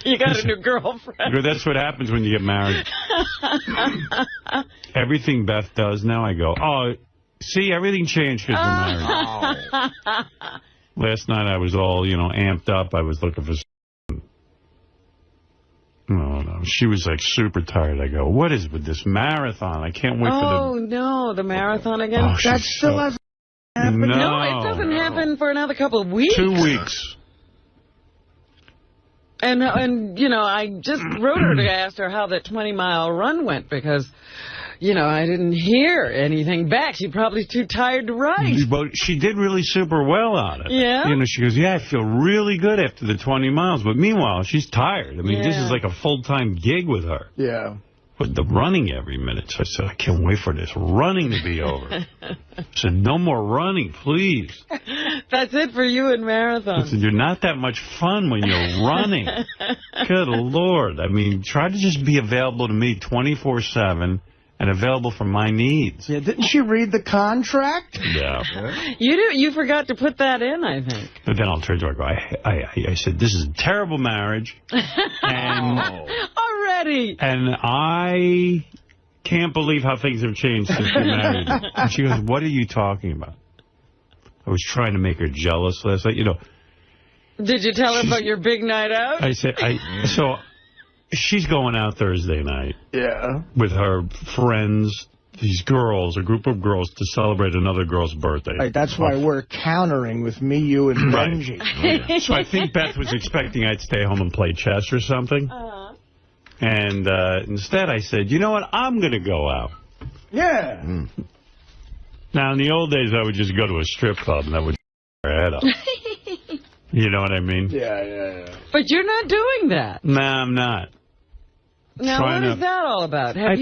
You got a new girlfriend. I go, that's what happens when you get married. Everything Beth does now, I go, see, everything changed because we're married. Last night I was all, amped up. I was looking for... No. She was, like, super tired. I go, what is with this marathon? I can't wait for the... Oh, no, the marathon again? That still hasn't happened? No, it doesn't happen for another couple of weeks. 2 weeks. And I just wrote her to ask her how that 20-mile run went, because... I didn't hear anything back. She's probably too tired to write. But she did really super well on it. Yeah? She goes, I feel really good after the 20 miles. But meanwhile, she's tired. I mean, this is like a full-time gig with her. Yeah. With the running every minute. So I said, I can't wait for this running to be over. I said, no more running, please. That's it for you in marathons. I said, you're not that much fun when you're running. Good Lord. I mean, try to just be available to me 24/7. And available for my needs. Yeah, didn't she read the contract? Yeah. You forgot to put that in, I think. But then I'll turn to her and go, I said, this is a terrible marriage. And already. And I can't believe how things have changed since we married. And she goes, what are you talking about? I was trying to make her jealous last night. Did you tell her about your big night out? I said, she's going out Thursday night. Yeah. With her friends, these girls, a group of girls, to celebrate another girl's birthday. Right, that's why we're countering with me, you, and Benji. Right. So I think Beth was expecting I'd stay home and play chess or something. And instead I said, you know what, I'm going to go out. Yeah. Now, in the old days, I would just go to a strip club and I would her head up. You know what I mean? Yeah. But you're not doing that. Nah, I'm not. Now, what is that all about? I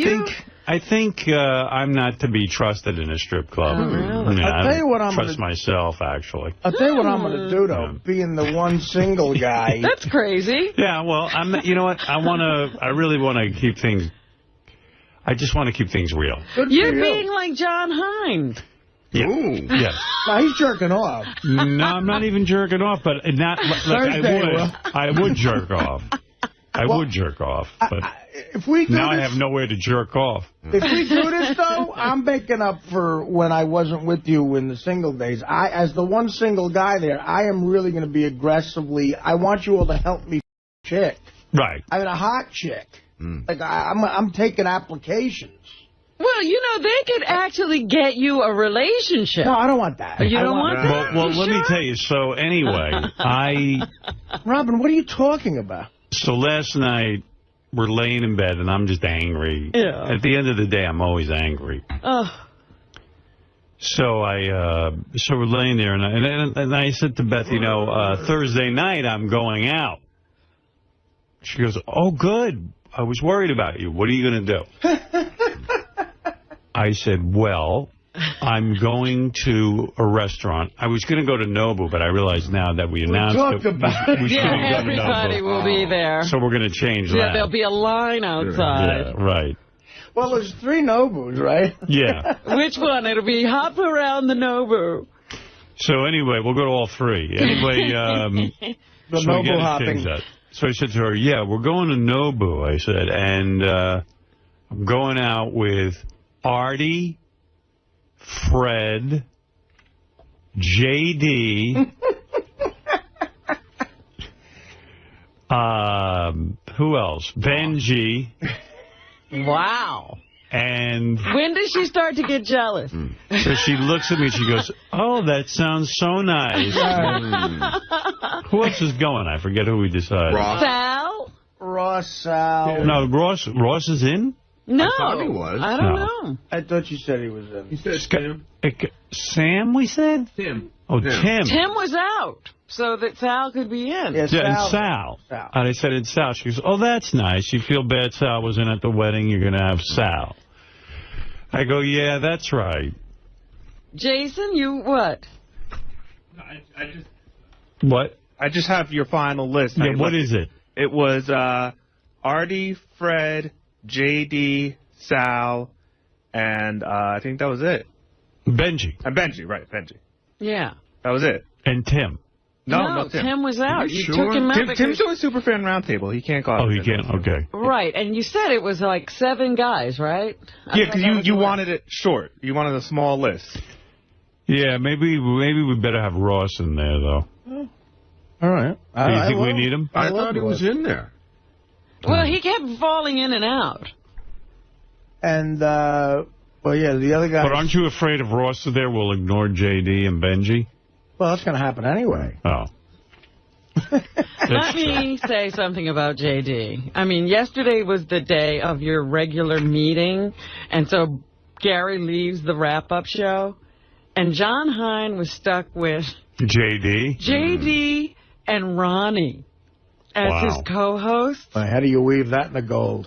think I'm not to be trusted in a strip club. Oh, really? Yeah, I'll tell you what I'm trust myself, actually. I'll tell you what I'm going to do, though. Being the one single guy. That's crazy. Yeah, well, you know what? I really want to keep things. I just want to keep things real. You're being like John Hine. Yeah. Yes. No, he's jerking off. No, I'm not even jerking off, but not. I would jerk off. I would jerk off, but if we now I have nowhere to jerk off. If we do this, though, I'm making up for when I wasn't with you in the single days. As the one single guy there, I am really going to be aggressively. I want you all to help me chick. Right. I mean, a hot chick. Like I'm taking applications. Well, you know, they could actually get you a relationship. No, I don't want that. You don't want that? Well, let me tell you. So anyway, Robin, what are you talking about? So last night, we're laying in bed, and I'm just angry. Yeah. At the end of the day, I'm always angry. Oh. So we're laying there, and I said to Beth, Thursday night I'm going out. She goes, oh, good. I was worried about you. What are you going to do? I said, well, I'm going to a restaurant. I was going to go to Nobu, but I realize now that we announced everybody will be there. So we're going to change that. Yeah, there'll be a line outside. Yeah, right. Well, there's 3 Nobus, right? Yeah. Which one? It'll be hop around the Nobu. So anyway, we'll go to all 3. Anyway, the so Nobu hopping. So I said to her, yeah, we're going to Nobu, I said, and I'm going out with Artie, Fred, J.D., who else? Benji. Wow. And when did she start to get jealous? So she looks at me and she goes, oh, that sounds so nice. Who else is going? I forget who we decided. Sal? Sal. No, Ross is in? No. I thought he was. I don't know. I thought you said he was in. He said Sam. Sam, we said? Tim. Oh, Tim. Tim was out, so that Sal could be in. Yeah, and Sal. And I said, it's Sal. She goes, oh, that's nice. You feel bad Sal wasn't at the wedding. You're going to have Sal. I go, yeah, that's right. Jason, you what? What? I just have your final list. Yeah, what is it? It was Artie, Fred, J.D., Sal, and I think that was it. Benji. And Benji, right, Benji. Yeah. That was it. And Tim. No, Tim was out. You sure? took him out. Tim's doing Superfan Roundtable. He can't go out. Oh, he can't? Okay. Right, and you said it was like 7 guys, right? Yeah, because you wanted it short. You wanted a small list. Yeah, maybe we better have Ross in there, though. All right. Do you think we need him? I thought he was in there. Well, he kept falling in and out. And, well, yeah, the other guy... But aren't you afraid if Ross is there, we'll ignore J.D. and Benji? Well, that's going to happen anyway. Oh. Let me say something about J.D. I mean, yesterday was the day of your regular meeting, and so Gary leaves the wrap-up show, and John Hine was stuck with... J.D.? J.D. and Ronnie as his co-host. How do you weave that in the gold?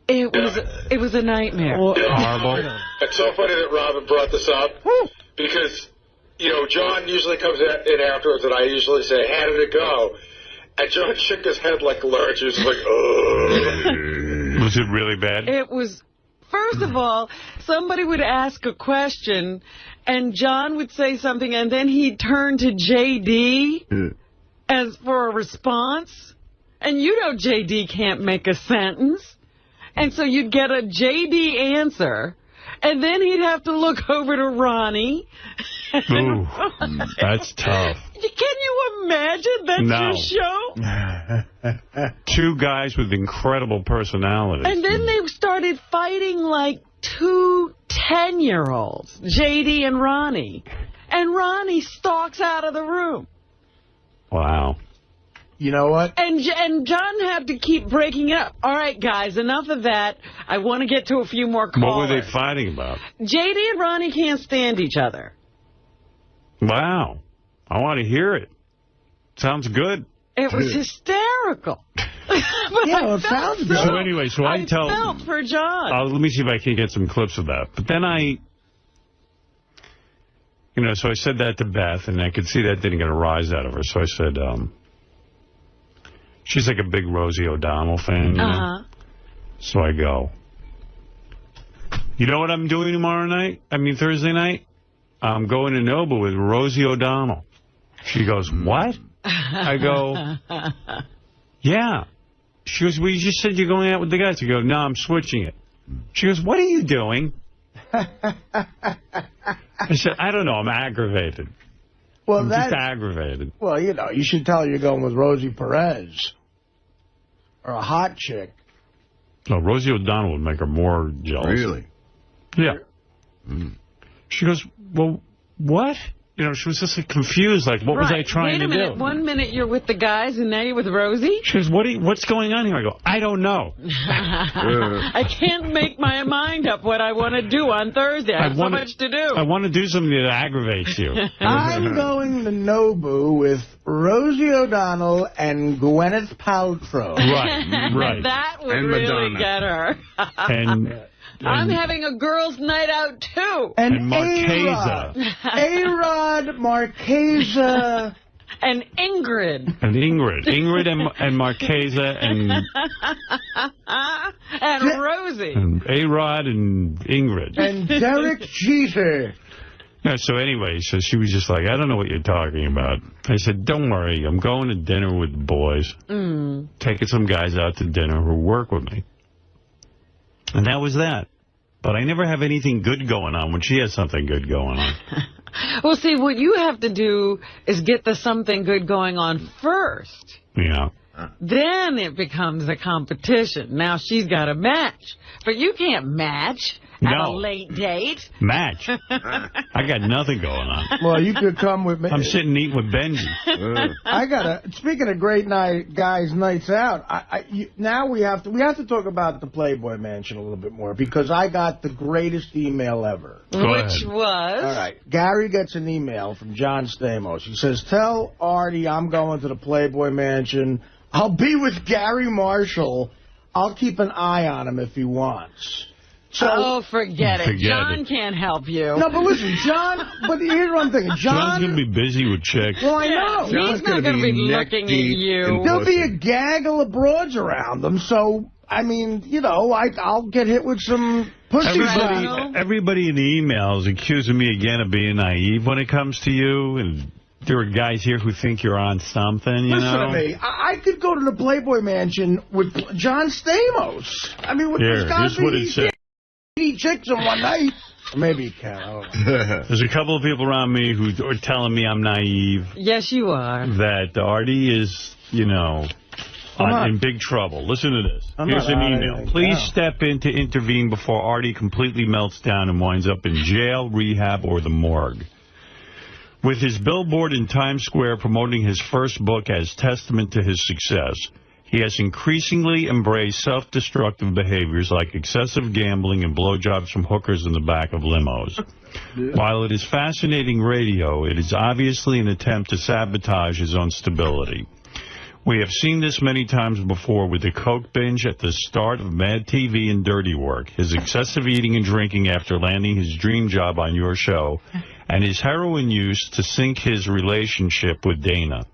It was a nightmare. Horrible. It's so funny that Robin brought this up because, John usually comes in afterwards and I usually say, how did it go? And John shook his head like Lurch. He was like, oh. Was it really bad? It was, first of all, somebody would ask a question and John would say something and then he'd turn to J.D. as for a response. And J.D. can't make a sentence. And so you'd get a J.D. answer, and then he'd have to look over to Ronnie. Ooh, that's tough. Can you imagine? That's your show? 2 guys with incredible personalities. And then they started fighting like 2 10-year-olds, J.D. and Ronnie. And Ronnie stalks out of the room. Wow. You know what? And John had to keep breaking it up. All right, guys, enough of that. I want to get to a few more callers. What were they fighting about? J.D. and Ronnie can't stand each other. Wow. I want to hear it. Sounds good. It was hysterical. Yeah, it sounds good. So anyway, I felt for John. Let me see if I can get some clips of that. But then so I said that to Beth, and I could see that didn't get a rise out of her. So I said, she's like a big Rosie O'Donnell fan, you know? So I go, you know what I'm doing Thursday night? I'm going to Nobu with Rosie O'Donnell. She goes, what? I go, yeah. She goes, well, you just said you're going out with the guys. I go, no, I'm switching it. She goes, what are you doing? I said, I don't know. I'm aggravated. Well, I'm just aggravated. Well, you should tell her you're going with Rosie Perez. Or a hot chick. No, Rosie O'Donnell would make her more jealous. Really? Yeah. She goes, well, what? She was just confused, like, what was I trying to do? Wait a minute. 1 minute you're with the guys, and now you're with Rosie? She goes, what's going on here? I go, I don't know. I can't make my mind up what I want to do on Thursday. I have so much to do. I want to do something that aggravates you. I'm going to Nobu with Rosie O'Donnell and Gwyneth Paltrow. Right. That would really get her. I'm having a girls' night out, too. And Marchesa. A-Rod, Marchesa. And Ingrid. Ingrid and Marchesa and... and Rosie. And A-Rod and Ingrid. And Derek Jeter. Yeah, so anyway, so she was just like, I don't know what you're talking about. I said, don't worry, I'm going to dinner with the boys. Taking some guys out to dinner who work with me. And that was that. But I never have anything good going on when she has something good going on. Well, see, what you have to do is get the something good going on first. Yeah. Then it becomes a competition. Now she's got to match. But you can't match at a late date. Match? I got nothing going on. Well, you could come with me. I'm sitting eating with Benji. Speaking of great guys' nights out, now we have to talk about the Playboy Mansion a little bit more, because I got the greatest email ever. Which was? All right. Gary gets an email from John Stamos. He says, tell Artie I'm going to the Playboy Mansion. I'll be with Gary Marshall. I'll keep an eye on him if he wants. So, forget it. John can't help you. No, but listen, but here's one thing. John's going to be busy with chicks. Well, I know. He's not going to be looking at you. There'll be a gaggle of broads around them, so, I'll get hit with some pussy. Everybody in the email is accusing me again of being naive when it comes to you, and there are guys here who think you're on something, Listen to me. I could go to the Playboy Mansion with John Stamos. I mean, here's what it says. Chicks in one night. Maybe you can. There's a couple of people around me who are telling me I'm naive. Yes, you are. That Artie is, in big trouble. Listen to this. Here's an email. Please step in to intervene before Artie completely melts down and winds up in jail, rehab, or the morgue. With his billboard in Times Square promoting his first book as testament to his success, he has increasingly embraced self-destructive behaviors like excessive gambling and blowjobs from hookers in the back of limos. While it is fascinating radio, it is obviously an attempt to sabotage his own stability. We have seen this many times before with the coke binge at the start of Mad TV and Dirty Work, his excessive eating and drinking after landing his dream job on your show, and his heroin use to sink his relationship with Dana.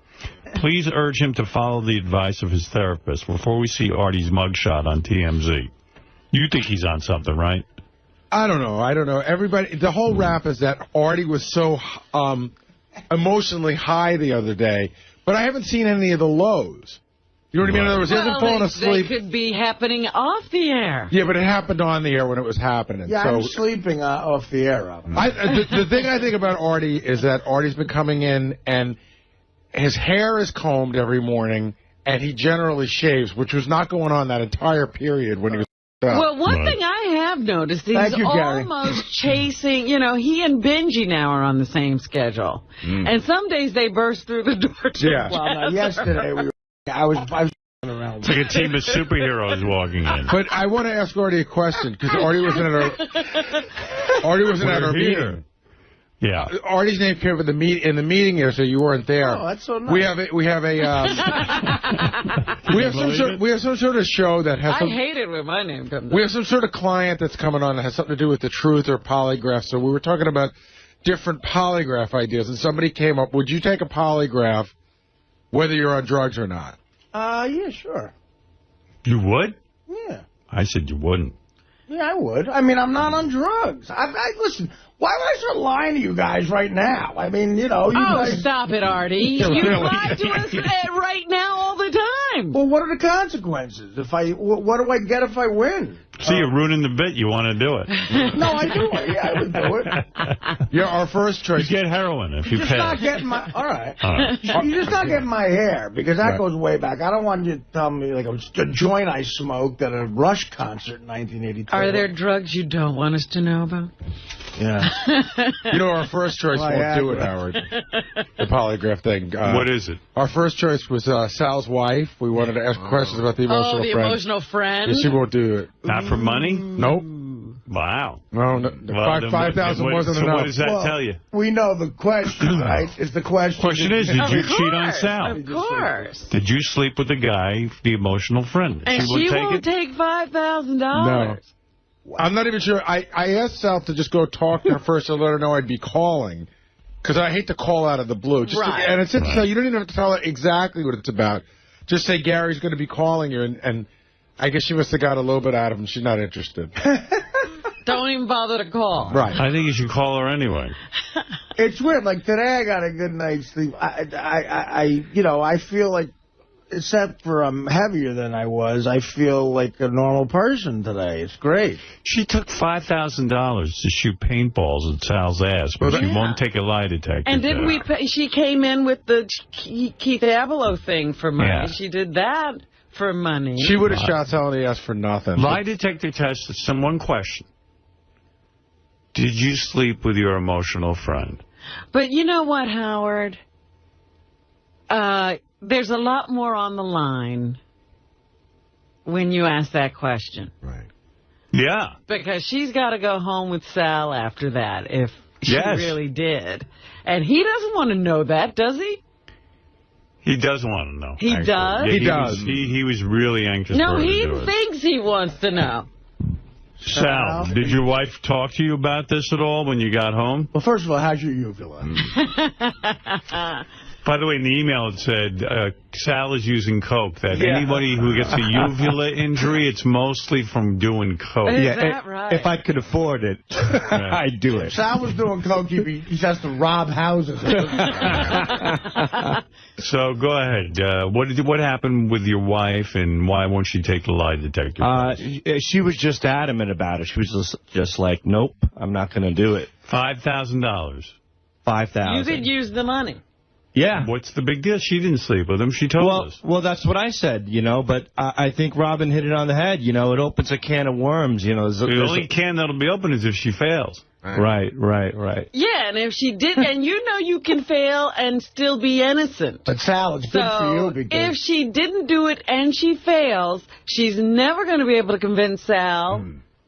Please urge him to follow the advice of his therapist before we see Artie's mugshot on TMZ. You think he's on something, right? I don't know. Everybody, the whole rap is that Artie was so emotionally high the other day, but I haven't seen any of the lows. You know what I mean? In other words, he hasn't fallen asleep. They could be happening off the air. Yeah, but it happened on the air when it was happening. Yeah, I'm sleeping off the air. The thing I think about Artie is that Artie's been coming in and his hair is combed every morning, and he generally shaves, which was not going on that entire period when he was out. Well, one thing I have noticed, he's almost chasing, he and Benji now are on the same schedule. And some days they burst through the door. Well, now, yesterday we were I was around. It's like a team of superheroes walking in. But I want to ask Artie a question, because Artie wasn't at our meeting. Yeah. Artie's name came in the meeting here, so you weren't there. Oh, that's so nice. We have some sort of show that has I hate it when my name comes up. We have some sort of client that's coming on that has something to do with the truth or polygraph. So we were talking about different polygraph ideas, and somebody came up, would you take a polygraph whether you're on drugs or not? Yeah, sure. You would? Yeah. I said you wouldn't. Yeah, I would. I mean, I'm not on drugs. Listen, why would I start lying to you guys right now? I mean, you know. Stop it, Artie. You lie to us right now all the time. Well, what are the consequences? What do I get if I win? See, you're ruining the bit. You want to do it. No, I do it. Yeah, I would do it. Yeah, our first choice. You get heroin if you You're just not getting my... All right. You're just not getting my hair, because that goes way back. I don't want you to tell me, like, a joint I smoked at a Rush concert in 1982. Are there drugs you don't want us to know about? Yeah. You know, our first choice won't do it, Howard. The polygraph thing. What is it? Our first choice was Sal's wife. We wanted to ask questions about the emotional friend. Emotional friend? Yeah, she won't do it. Not for money? Nope. Wow. No, 5,000 wasn't enough. What does that tell you? We know the question, right? Is the question... Question is, did you cheat on Sal? Of course. Did you sleep with the guy, the emotional friend? And she won't take $5,000. No. I'm not even sure. I asked Sal to just go talk to her first and let her know I'd be calling, because I hate to call out of the blue. And it's so you don't even have to tell her exactly what it's about. Just say Gary's going to be calling you, and I guess she must have got a little bit out of him. She's not interested. Don't even bother to call. Right. I think you should call her anyway. It's weird. Like, today I got a good night's sleep. I feel like, except for I'm heavier than I was, I feel like a normal person today. It's great. She took $5,000 to shoot paintballs at Sal's ass, but she won't take a lie detector. And didn't we pay, she came in with the 𝗛cie𝗄𝗿𝗍 thing for money. Yeah. She did that for money. She would have shot Sal in the ass for nothing. Lie detector test is one question. Did you sleep with your emotional friend? But you know what, Howard? There's a lot more on the line when you ask that question. Right. Yeah. Because she's got to go home with Sal after that, if she really did. And he doesn't want to know that, does he? He does want to know. He does? Yeah, he does. He was really anxious No, for her he to do it. thinks he wants to know. Sal, did your wife talk to you about this at all when you got home? Well, first of all, how's your uvula? By the way, in the email it said Sal is using coke. That anybody who gets a uvula injury, it's mostly from doing coke. Is that right? If I could afford it, I'd do it. Sal was doing coke. He has to rob houses. So go ahead. What happened with your wife, and why won't she take the lie detector? She was just adamant about it. She was just like, nope, I'm not going to do it. $5,000. $5,000. You could use the money. Yeah. What's the big deal? She didn't sleep with him. She told us. Well, that's what I said, but I think Robin hit it on the head. It opens a can of worms. The only can that'll be open is if she fails. Right. Yeah, and if she did, and you can fail and still be innocent. But Sal, it's good for you. Because if she didn't do it and she fails, she's never going to be able to convince Sal.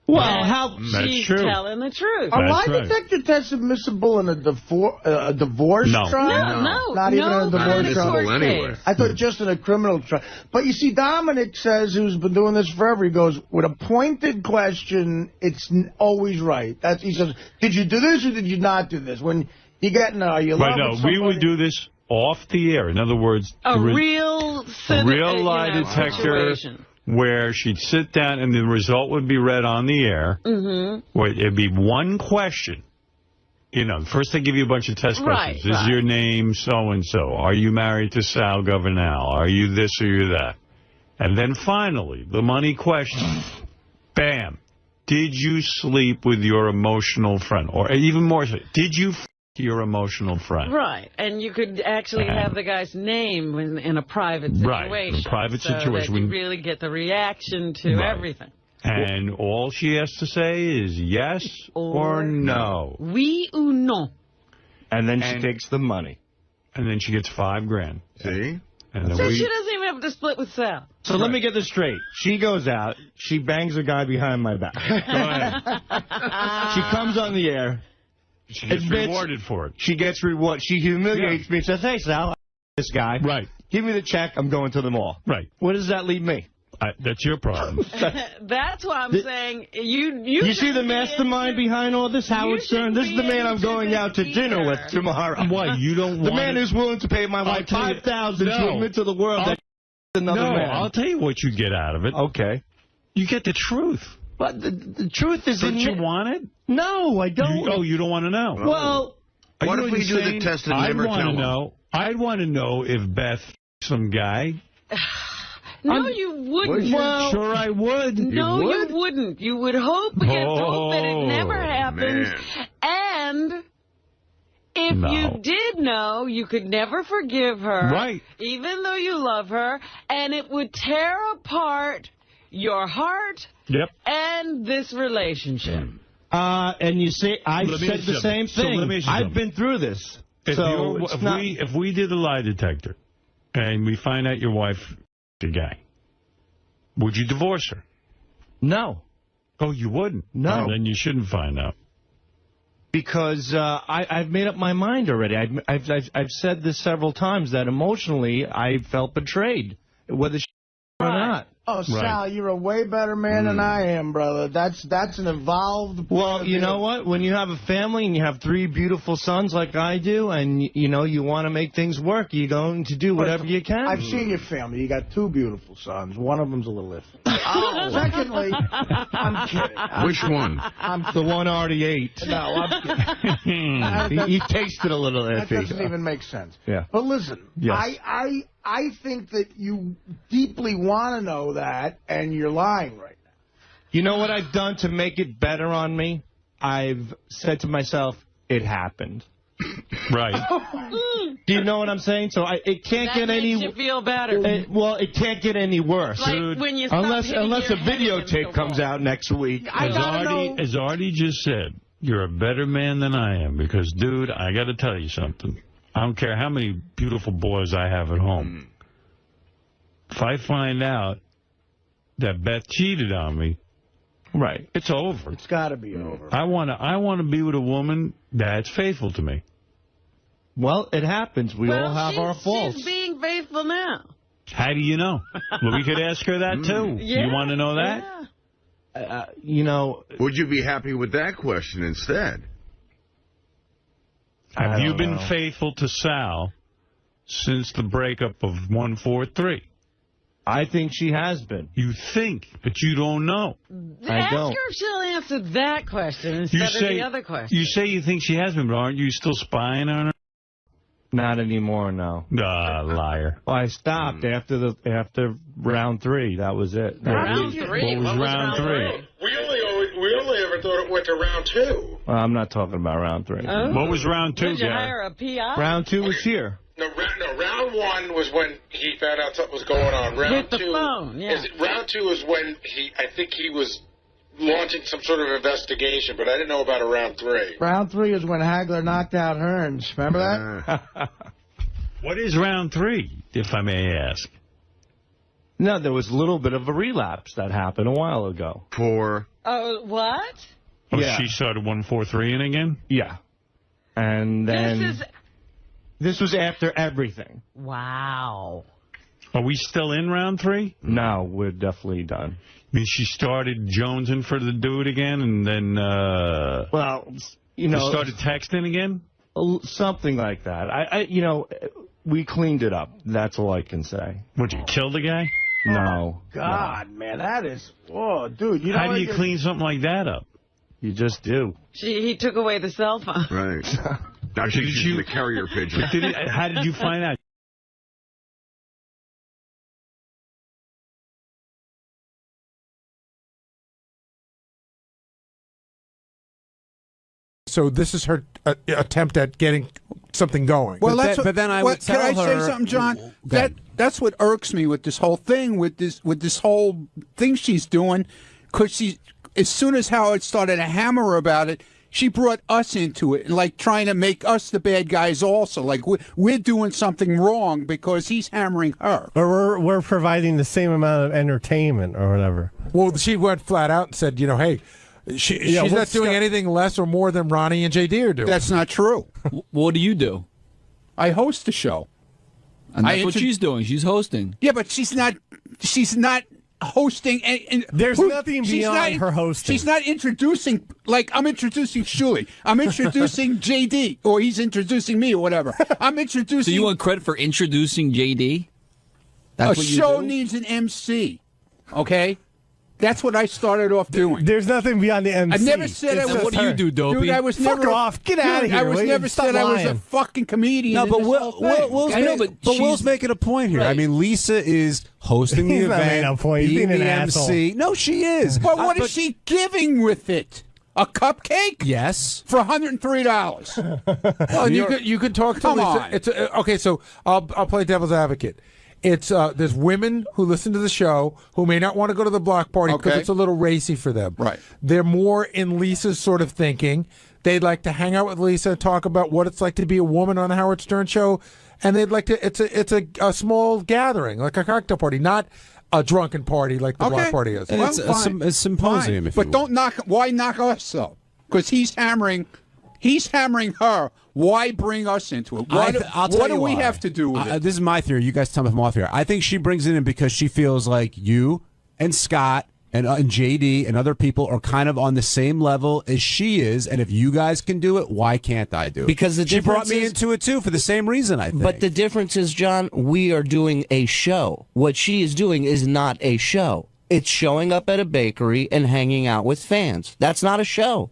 Well, she's telling the truth. Are lie detector tests admissible in a divorce trial? No. Not even in a divorce trial? Anywhere. I thought just in a criminal trial. But you see, Dominic says, who's been doing this forever, he goes, with a pointed question, it's always right. He says, did you do this or did you not do this? When you get in you love somebody. We would do this off the air. In other words, a real lie detector. Situation. Where she'd sit down and the result would be read on the air. Mm-hmm. Where it'd be one question. First they give you a bunch of test questions. Is your name so-and-so? Are you married to Sal Governal? Are you this or you that? And then finally, the money question. Bam. Did you sleep with your emotional friend? Or even more so, did you your emotional friend? Right. And you could actually have the guy's name in a private situation. Right, in a private situation. That you really get the reaction to everything. And all she has to say is yes or no. Oui ou non. And then she takes the money. And then she gets $5,000. See? And then so she doesn't even have to split with Sal. So let me get this straight. She goes out. She bangs a guy behind my back. Go ahead. She comes on the air. She gets rewarded for it. She gets rewarded. She humiliates me and says, hey, Sal, this guy. Right. Give me the check. I'm going to the mall. Right. Where does that leave me? That's your problem. That's why I'm saying you see the mastermind behind all this, Howard Stern? This is the man I'm going out to dinner with tomorrow. Why? You don't the want man who's willing to pay my wife $5,000 to admit to the world that another man. I'll tell you what you get out of it. Okay. You get the truth. But the truth is Don't you want it? No, I don't. You don't want to know. Well, what if we do the test and never tell him? I'd want to know if Beth some guy. No, you wouldn't. Well, sure I would. No, you wouldn't. You would hope against hope that it never happens. Man. And if you did know, you could never forgive her. Right. Even though you love her. And it would tear apart your heart and this relationship. And you see, I said the same thing. I've been through this. If we did a lie detector and we find out your wife the guy, would you divorce her? No. Oh, you wouldn't? No. Then you shouldn't find out. Because I've made up my mind already. I've said this several times that emotionally I felt betrayed, whether she or not. Oh, Sal, you're a way better man than I am, brother. That's an evolved... Well, you know what? When you have a family and you have 3 beautiful sons like I do, and, you know, you want to make things work, you're going to do whatever you can. I've seen your family. You got 2 beautiful sons. One of them's a little iffy. Secondly, I'm kidding. Which one? The one Artie ate. No, I'm kidding. He tasted a little iffy. That doesn't even make sense. Yeah. But listen, yes. I think that you deeply want to know that, and you're lying right now. You know what I've done to make it better on me? I've said to myself, it happened. Right. Do you know what I'm saying? So it can't get any... That makes you feel better. It can't get any worse. Like when you unless a videotape comes out next week. As Artie just said, you're a better man than I am. Because, dude, I got to tell you something. I don't care how many beautiful boys I have at home. If I find out that Beth cheated on me, right, it's over. It's got to be over. I want to be with a woman that's faithful to me. Well, it happens. We all have our faults. She's being faithful now. How do you know? Well, we could ask her that, too. Yeah, you want to know that? Yeah. You know... Would you be happy with that question instead? Have you been faithful to Sal since the breakup of 143? I think she has been. You think, but you don't know. I don't. Ask her if she'll answer that question instead of the other question. You say you think she has been, but aren't you still spying on her? Not anymore, no. Liar. Well, I stopped after round 3. That was it. Round 3? What was round 3? We only ever thought it went to round 2. Well, I'm not talking about round 3. Oh. What was round 2, Did you hire a PI? Round 2 was here. No, round 1 was when he found out something was going on. Round Hit the 2, phone, yeah. Round 2 is when I think he was launching some sort of investigation, but I didn't know about a round 3. Round 3 is when Hagler knocked out Hearns. Remember that? What is round 3, if I may ask? No, there was a little bit of a relapse that happened a while ago. Oh, what? Oh, yeah. She started 143 in again? Yeah. And then... This was after everything. Wow. Are we still in round 3? No, we're definitely done. I mean, she started jonesing for the dude again, and then... well, you know... started texting again? Something like that. You know, we cleaned it up. That's all I can say. Would you kill the guy? No. God, man, that is... Oh, dude. You know how do you clean something like that up? You just do. He took away the cell phone. Right. Now she's using the carrier pigeon. How did you find out? So this is her attempt at getting something going. Well, but then I would tell her... Can I say something, John? That's what irks me with this whole thing, with this whole thing she's doing, because as soon as Howard started to hammer her about it, she brought us into it, and like trying to make us the bad guys also. Like we're doing something wrong because he's hammering her. Or we're providing the same amount of entertainment or whatever. Well, she went flat out and said, hey, she's not doing anything less or more than Ronnie and JD are doing. That's not true. What do you do? I host the show. And that's what she's doing. She's hosting. Yeah, but she's not hosting. And there's nothing beyond her hosting. She's not introducing, like I'm introducing 𝗛cie. I'm introducing JD, or he's introducing me, or whatever. I'm introducing. So you want credit for introducing JD? That's what you do? A show needs an MC, okay? That's what I started off doing. There's nothing beyond the MC. I never said I was. What do you do, Dopey? Dude, I was Fuck never. off. Get out of here. I was never said I was a fucking comedian. No, but Will's making a point here. Right. I mean, Lisa is hosting the He's not event, making a point. He's being being the an MC. No, she is. But what is she giving with it? A cupcake? Yes. For $103. Well, you could talk to Come Lisa. on. It's okay. So I'll play devil's advocate. It's there's women who listen to the show who may not want to go to the block party because it's a little racy for them. Right. They're more in Lisa's sort of thinking. They'd like to hang out with Lisa, talk about what it's like to be a woman on the Howard Stern show, and they'd like to. It's a small gathering, like a cocktail party, not a drunken party like the block party is. And Well, it's fine. a symposium, Fine. if you But will. don't knock. Why knock us though? Because he's hammering her. Why bring us into it? I'll tell what you do we why. have to do with it? This is my theory. You guys tell me if I'm off here. I think she brings it in because she feels like you and Scott and JD and other people are kind of on the same level as she is, and if you guys can do it, why can't I do it? Because she brought me into it too for the same reason, I think. But the difference is, John, we are doing a show. What she is doing is not a show. It's showing up at a bakery and hanging out with fans. That's not a show.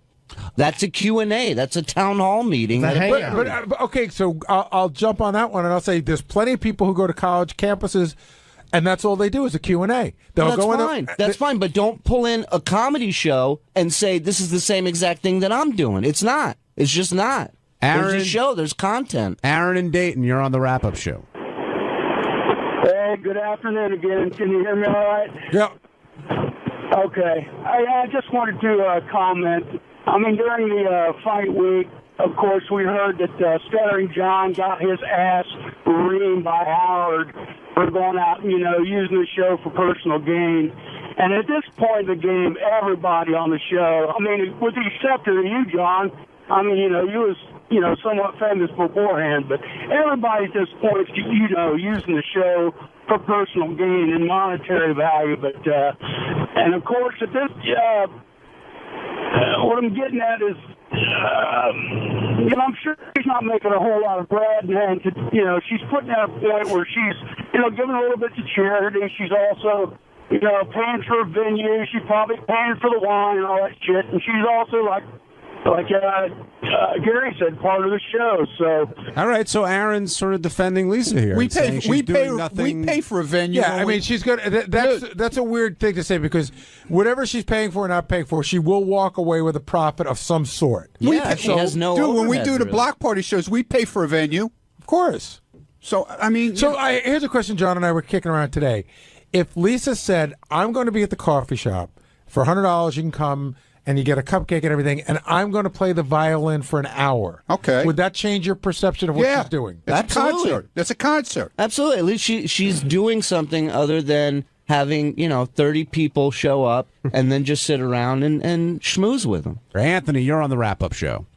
That's a Q&A. That's a town hall meeting. But okay, so I'll jump on that one, and I'll say there's plenty of people who go to college campuses, and that's all they do is a Q&A. That's fine. That's fine, but don't pull in a comedy show and say this is the same exact thing that I'm doing. It's not. It's just not. There's a show. There's content. Aaron and Dayton, you're on the wrap-up show. Hey, good afternoon again. Can you hear me all right? Yeah. Okay. I just wanted to comment. I mean, during the fight week, of course, we heard that Stuttering John got his ass reamed by Howard for going out and, using the show for personal gain. And at this point in the game, everybody on the show, I mean, with the exception of you, John, I mean, you was, somewhat famous beforehand, but everybody at this point, using the show for personal gain and monetary value. But, and of course, at this, what I'm getting at is, I'm sure she's not making a whole lot of bread, and she's putting at a point where she's, giving a little bit to charity. She's also, paying for a venue. She's probably paying for the wine and all that shit, and she's also like Gary said, part of the show. So all right, so Aaron's sort of defending Lisa here. We pay for a venue. Yeah, I mean, she's good. That's a weird thing to say because whatever she's paying for or not paying for, she will walk away with a profit of some sort. She has no dude, when we overhead, do the really. block party shows, we pay for a venue. Of course. So, I mean... here's a question John and I were kicking around today. If Lisa said, I'm going to be at the coffee shop, for $100 you can come and you get a cupcake and everything, and I'm going to play the violin for an hour. Okay. Would that change your perception of what she's doing? That's a concert. That's a concert. Absolutely. At least she's doing something other than having, 30 people show up and then just sit around and schmooze with them. Anthony, you're on the wrap-up show.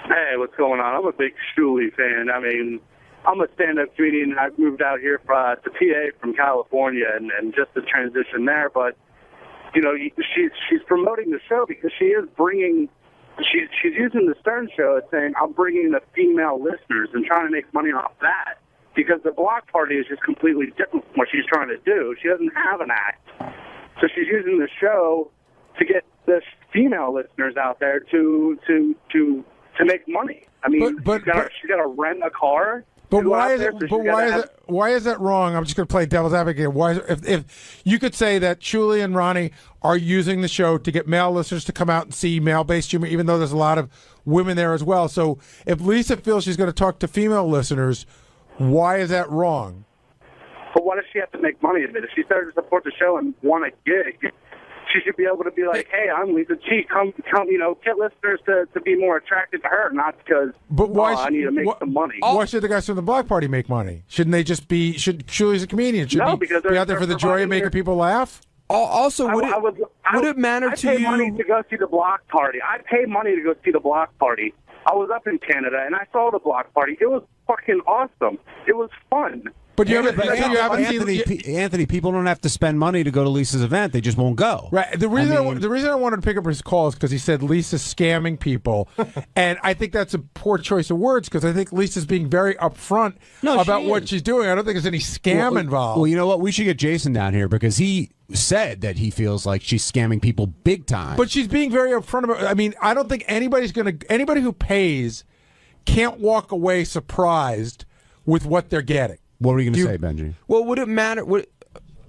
Hey, what's going on? I'm a big 𝗛cie fan. I mean, I'm a stand-up comedian. I moved out here to PA from California and just the transition there. But, she's promoting the show because she is bringing she's using the Stern show as saying, I'm bringing the female listeners and trying to make money off that. Because the block party is just completely different from what she's trying to do. She doesn't have an act. So she's using the show to get the female listeners out there to make money. I mean, she's got to rent a car. But why is that wrong? I'm just going to play devil's advocate. Why if you could say that 𝗛cie and Ronnie are using the show to get male listeners to come out and see male-based humor, even though there's a lot of women there as well. So if Lisa feels she's going to talk to female listeners, why is that wrong? But why does she have to make money of it? If she's there to support the show and want a gig, she should be able to be like, hey, I'm 𝗦𝗵cie, come, get listeners to be more attracted to her, not because I need to make some money. Why should the guys from the Block Party make money? Shouldn't they just be, Shuley's a comedian, should because be out there for the joy of making people laugh? Also, would it matter to you? I pay money to go see the Block Party. I pay money to go see the Block Party. I was up in Canada, and I saw the Block Party. It was fucking awesome. It was fun. But Anthony, people don't have to spend money to go to Lisa's event. They just won't go. Right. The reason I wanted to pick up his call is because he said Lisa's scamming people. And I think that's a poor choice of words because I think Lisa's being very upfront about what she's doing. I don't think there's any scam involved. Well, you know what? We should get Jason down here because he said that he feels like she's scamming people big time. But she's being very upfront about it. I mean, I don't think anybody who pays can't walk away surprised with what they're getting. What were you going to say, Benji? Well, would it matter?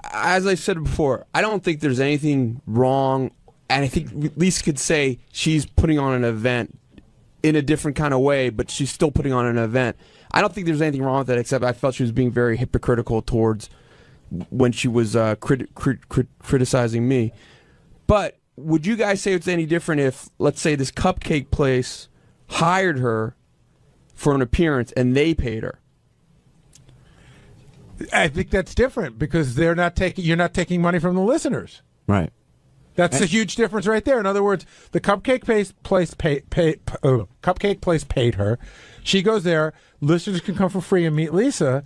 As I said before, I don't think there's anything wrong, and I think Lisa could say she's putting on an event in a different kind of way, but she's still putting on an event. I don't think there's anything wrong with that, except I felt she was being very hypocritical towards when she was criticizing me. But would you guys say it's any different if, let's say, this cupcake place hired her for an appearance and they paid her? I think that's different because you're not taking money from the listeners. Right. That's a huge difference right there. In other words, the cupcake place paid her. She goes there. Listeners can come for free and meet Lisa.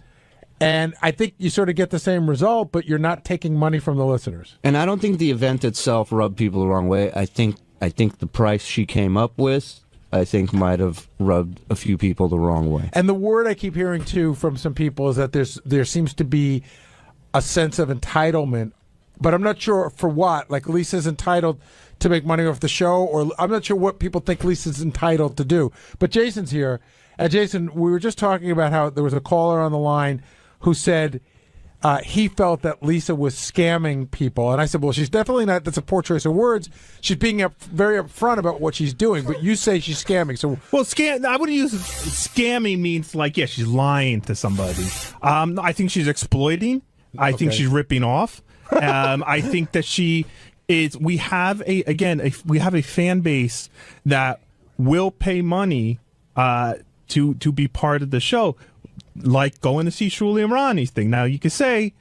And I think you sort of get the same result, but you're not taking money from the listeners. And I don't think the event itself rubbed people the wrong way. I think the price she came up with, I think, might have rubbed a few people the wrong way. And the word I keep hearing, too, from some people is that there seems to be a sense of entitlement, but I'm not sure for what. Like, Lisa's entitled to make money off the show, or I'm not sure what people think Lisa's entitled to do. But Jason's here. And, Jason, we were just talking about how there was a caller on the line who said he felt that Lisa was scamming people. And I said, well, she's definitely not. That's a poor choice of words. She's being very upfront about what she's doing, but you say she's scamming. So, well, I wouldn't use scamming means like, yeah, she's lying to somebody. I think she's exploiting. I think she's ripping off. I think that she is. We have a fan base that will pay money to be part of the show. Like going to see 𝗛cie and Ronnie's thing. Now, you could say,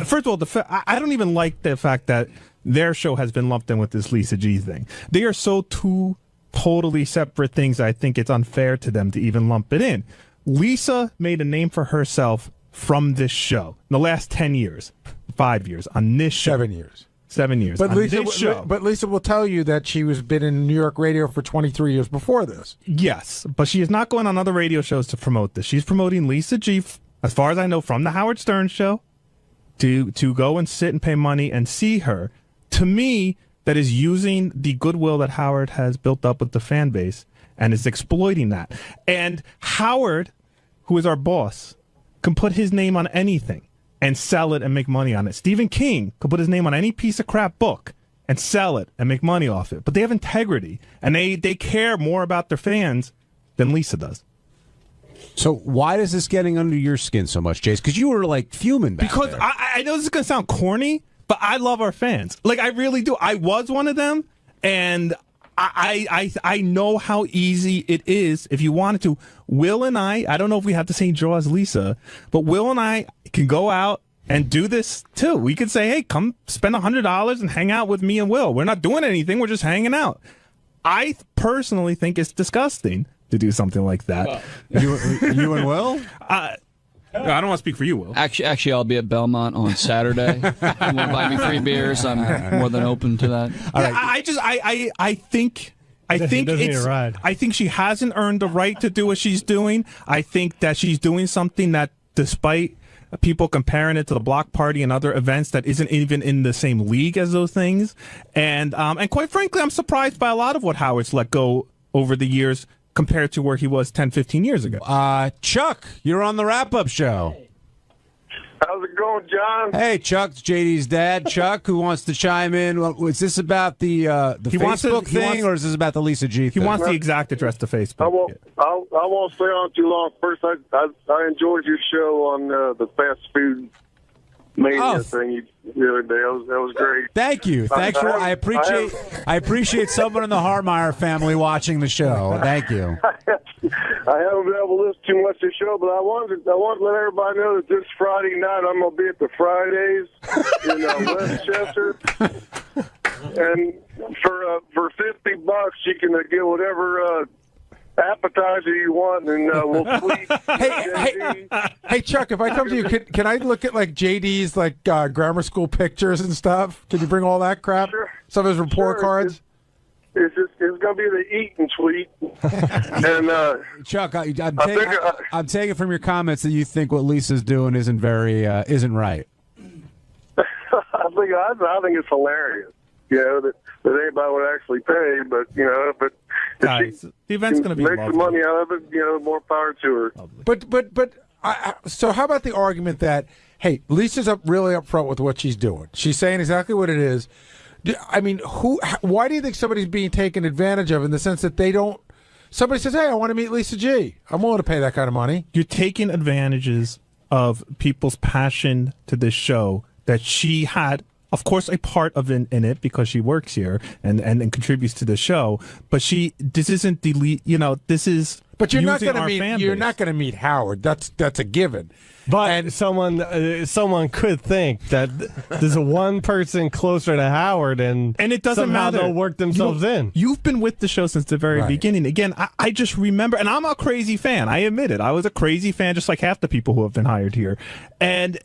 first of all, I don't even like the fact that their show has been lumped in with this Lisa G thing. They are so two totally separate things, I think it's unfair to them to even lump it in. Lisa made a name for herself from this show in the last 10 years, 5 years, on this show. 7 years. 7 years. But Lisa will tell you that she was been in New York radio for 23 years before this. Yes, but she is not going on other radio shows to promote this. She's promoting Lisa G, as far as I know, from the Howard Stern show, to go and sit and pay money and see her. To me, that is using the goodwill that Howard has built up with the fan base and is exploiting that. And Howard, who is our boss, can put his name on anything and sell it and make money on it. Stephen King could put his name on any piece of crap book and sell it and make money off it. But they have integrity, and they care more about their fans than Lisa does. So why is this getting under your skin so much, Jace? Because you were, like, fuming back Because there. I know this is going to sound corny, but I love our fans. Like, I really do. I was one of them, and I know how easy it is if you wanted to. Will and I don't know if we have the same draw as Lisa, but Will and I can go out and do this too. We could say, hey, come spend $100 and hang out with me and Will. We're not doing anything. We're just hanging out. I personally think it's disgusting to do something like that. You and Will? I don't want to speak for you, Will. Actually, I'll be at Belmont on Saturday. If you want to buy me free beers, I'm more than open to that. I think I think she hasn't earned the right to do what she's doing. I think that she's doing something that, despite people comparing it to the Block Party and other events, that isn't even in the same league as those things. And quite frankly, I'm surprised by a lot of what Howard's let go over the years compared to where he was 10, 15 years ago. Chuck, you're on the wrap-up show. How's it going, John? Hey, Chuck, it's JD's dad. Chuck, who wants to chime in? Is this about the Facebook thing, or is this about the Lisa G thing? He wants the exact address to Facebook. I won't stay on too long. First, I enjoyed your show on the fast food Mania thing the other day. That was great. Thank you. Thanks for. I appreciate someone in the Harmeyer family watching the show. Thank you. I haven't been able to listen too much to the show, but I wanted to let everybody know that this Friday night I'm going to be at the Fridays in Westchester, and for $50 you can get whatever appetizer you want, and we'll tweet. Hey, Chuck, if I come to you, can I look at like JD's like grammar school pictures and stuff? Can you bring all that crap? Sure. Some of his report cards. It's going to be the eat and tweet. And Chuck, I'm taking from your comments that you think what Lisa's doing isn't right. I think it's hilarious. That anybody would actually pay, but if the event's going to be make some money out of it, more power to her. But so how about the argument that, hey, Lisa's really up front with what she's doing. She's saying exactly what it is. I mean, why do you think somebody's being taken advantage of in the sense that somebody says, hey, I want to meet Lisa G. I'm willing to pay that kind of money. You're taking advantages of people's passion to this show that she had, of course, a part of in it because she works here and contributes to the show. But this isn't this is. But you're not going to You're not going to meet Howard. That's a given. But someone could think that there's one person closer to Howard, and it doesn't somehow matter. They'll work themselves in. You've been with the show since the very beginning. Again, I just remember, and I'm a crazy fan. I admit it. I was a crazy fan, just like half the people who have been hired here. And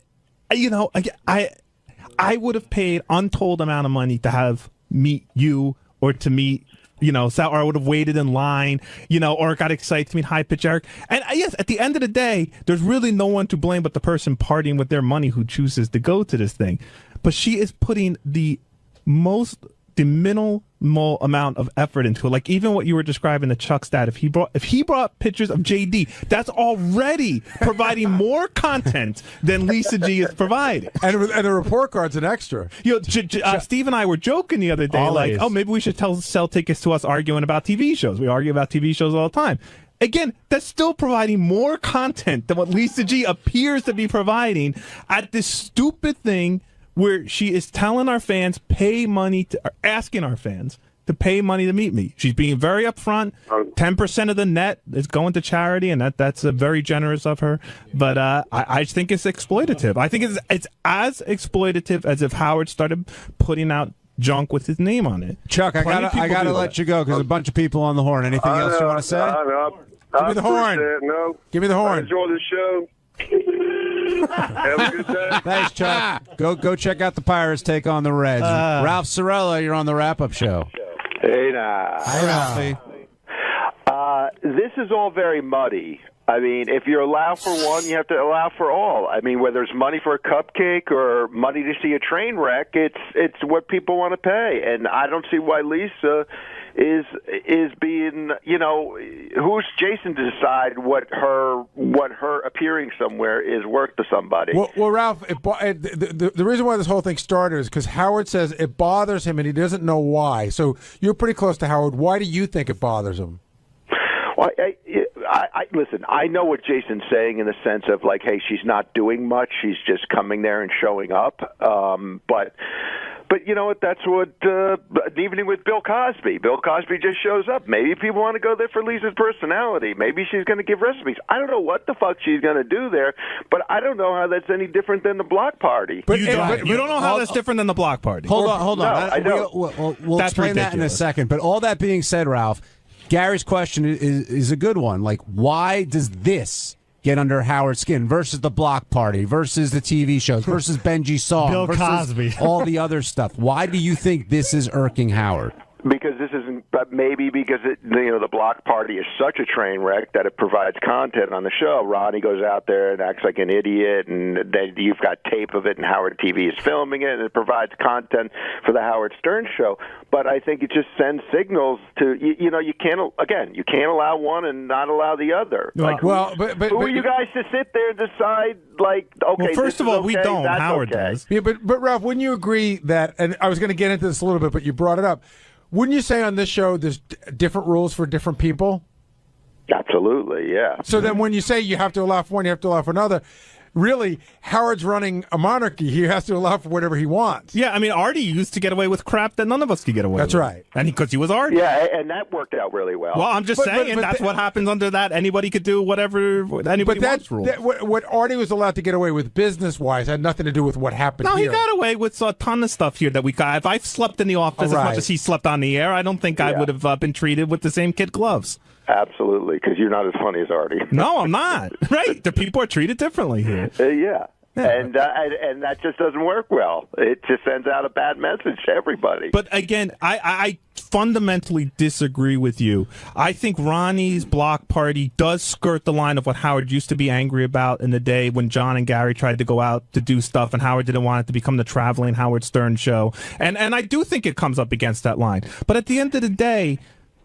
I would have paid untold amount of money to meet you or to meet, Sal, or I would have waited in line, or got excited to meet High Pitch Eric. And yes, at the end of the day, there's really no one to blame but the person partying with their money who chooses to go to this thing. But she is putting the minimal amount of effort into it. Like even what you were describing, the Chuck stat, if he brought pictures of JD, that's already providing more content than Lisa G is providing. And the report card's an extra. Steve and I were joking the other day, maybe we should sell tickets to us arguing about TV shows. We argue about TV shows all the time. Again, that's still providing more content than what Lisa G appears to be providing at this stupid thing where she is telling our fans, asking our fans to pay money to meet me. She's being very upfront. 10% of the net is going to charity, and that's very generous of her. But I think it's exploitative. I think it's as exploitative as if Howard started putting out junk with his name on it. Chuck, I gotta let you go because a bunch of people on the horn. Anything else you want to say? Give me the horn. Give me the horn. I enjoy the show. Have a good day. Thanks, Chuck. Go check out the Pirates take on the Reds. Ralph Cirella, you're on the wrap-up show. Hey, now. Hi, Ralphie. This is all very muddy. I mean, if you allow for one, you have to allow for all. I mean, whether it's money for a cupcake or money to see a train wreck, it's what people want to pay. And I don't see why Lisa is being, who's Jason to decide what her appearing somewhere is worth to somebody. Well, Ralph, the reason why this whole thing started is because Howard says it bothers him and he doesn't know why. So you're pretty close to Howard. Why do you think it bothers him? Well, listen, I know what Jason's saying in the sense of like, hey, she's not doing much. She's just coming there and showing up. But you know what? That's what an evening with Bill Cosby. Bill Cosby just shows up. Maybe people want to go there for Lisa's personality. Maybe she's going to give recipes. I don't know what the fuck she's going to do there, but I don't know how that's any different than the block party. But you don't know how that's different than the block party. Hold on. No, I don't. We'll explain that in a second. But all that being said, Ralph, Gary's question is a good one. Like, why does this get under Howard's skin versus the block party, versus the TV shows, versus Benji's song, Bill versus Cosby, all the other stuff? Why do you think this is irking Howard? Because this isn't, maybe because the block party is such a train wreck that it provides content on the show. Ronnie goes out there and acts like an idiot, and you've got tape of it, and Howard TV is filming it, and it provides content for the Howard Stern show. But I think it just sends signals to you can't allow one and not allow the other. Like, who are you guys to sit there and decide? Like, okay, well, first of all, we don't. Howard does. Yeah, but Ralph, wouldn't you agree that? And I was going to get into this a little bit, but you brought it up. Wouldn't you say on this show there's different rules for different people? Absolutely, yeah. So then when you say you have to allow for one, you have to allow for another, really, Howard's running a monarchy. He has to allow for whatever he wants. Yeah, I mean, Artie used to get away with crap that none of us could get away with. That's right. And because he was Artie. Yeah, and that worked out really well. Well, I'm just saying that's what happens under that. Anybody could do whatever anybody wants rule. What Artie was allowed to get away with business-wise had nothing to do with what happened No, here. he got away with a ton of stuff here that we got. If I slept in the office as much as he slept on the air, I don't think I would have been treated with the same kid gloves. Absolutely, because you're not as funny as Artie. No, I'm not. Right. The people are treated differently here. Yeah. And that just doesn't work well. It just sends out a bad message to everybody. But again, I fundamentally disagree with you. I think Ronnie's block party does skirt the line of what Howard used to be angry about in the day when John and Gary tried to go out to do stuff and Howard didn't want it to become the traveling Howard Stern show. And I do think it comes up against that line. But at the end of the day,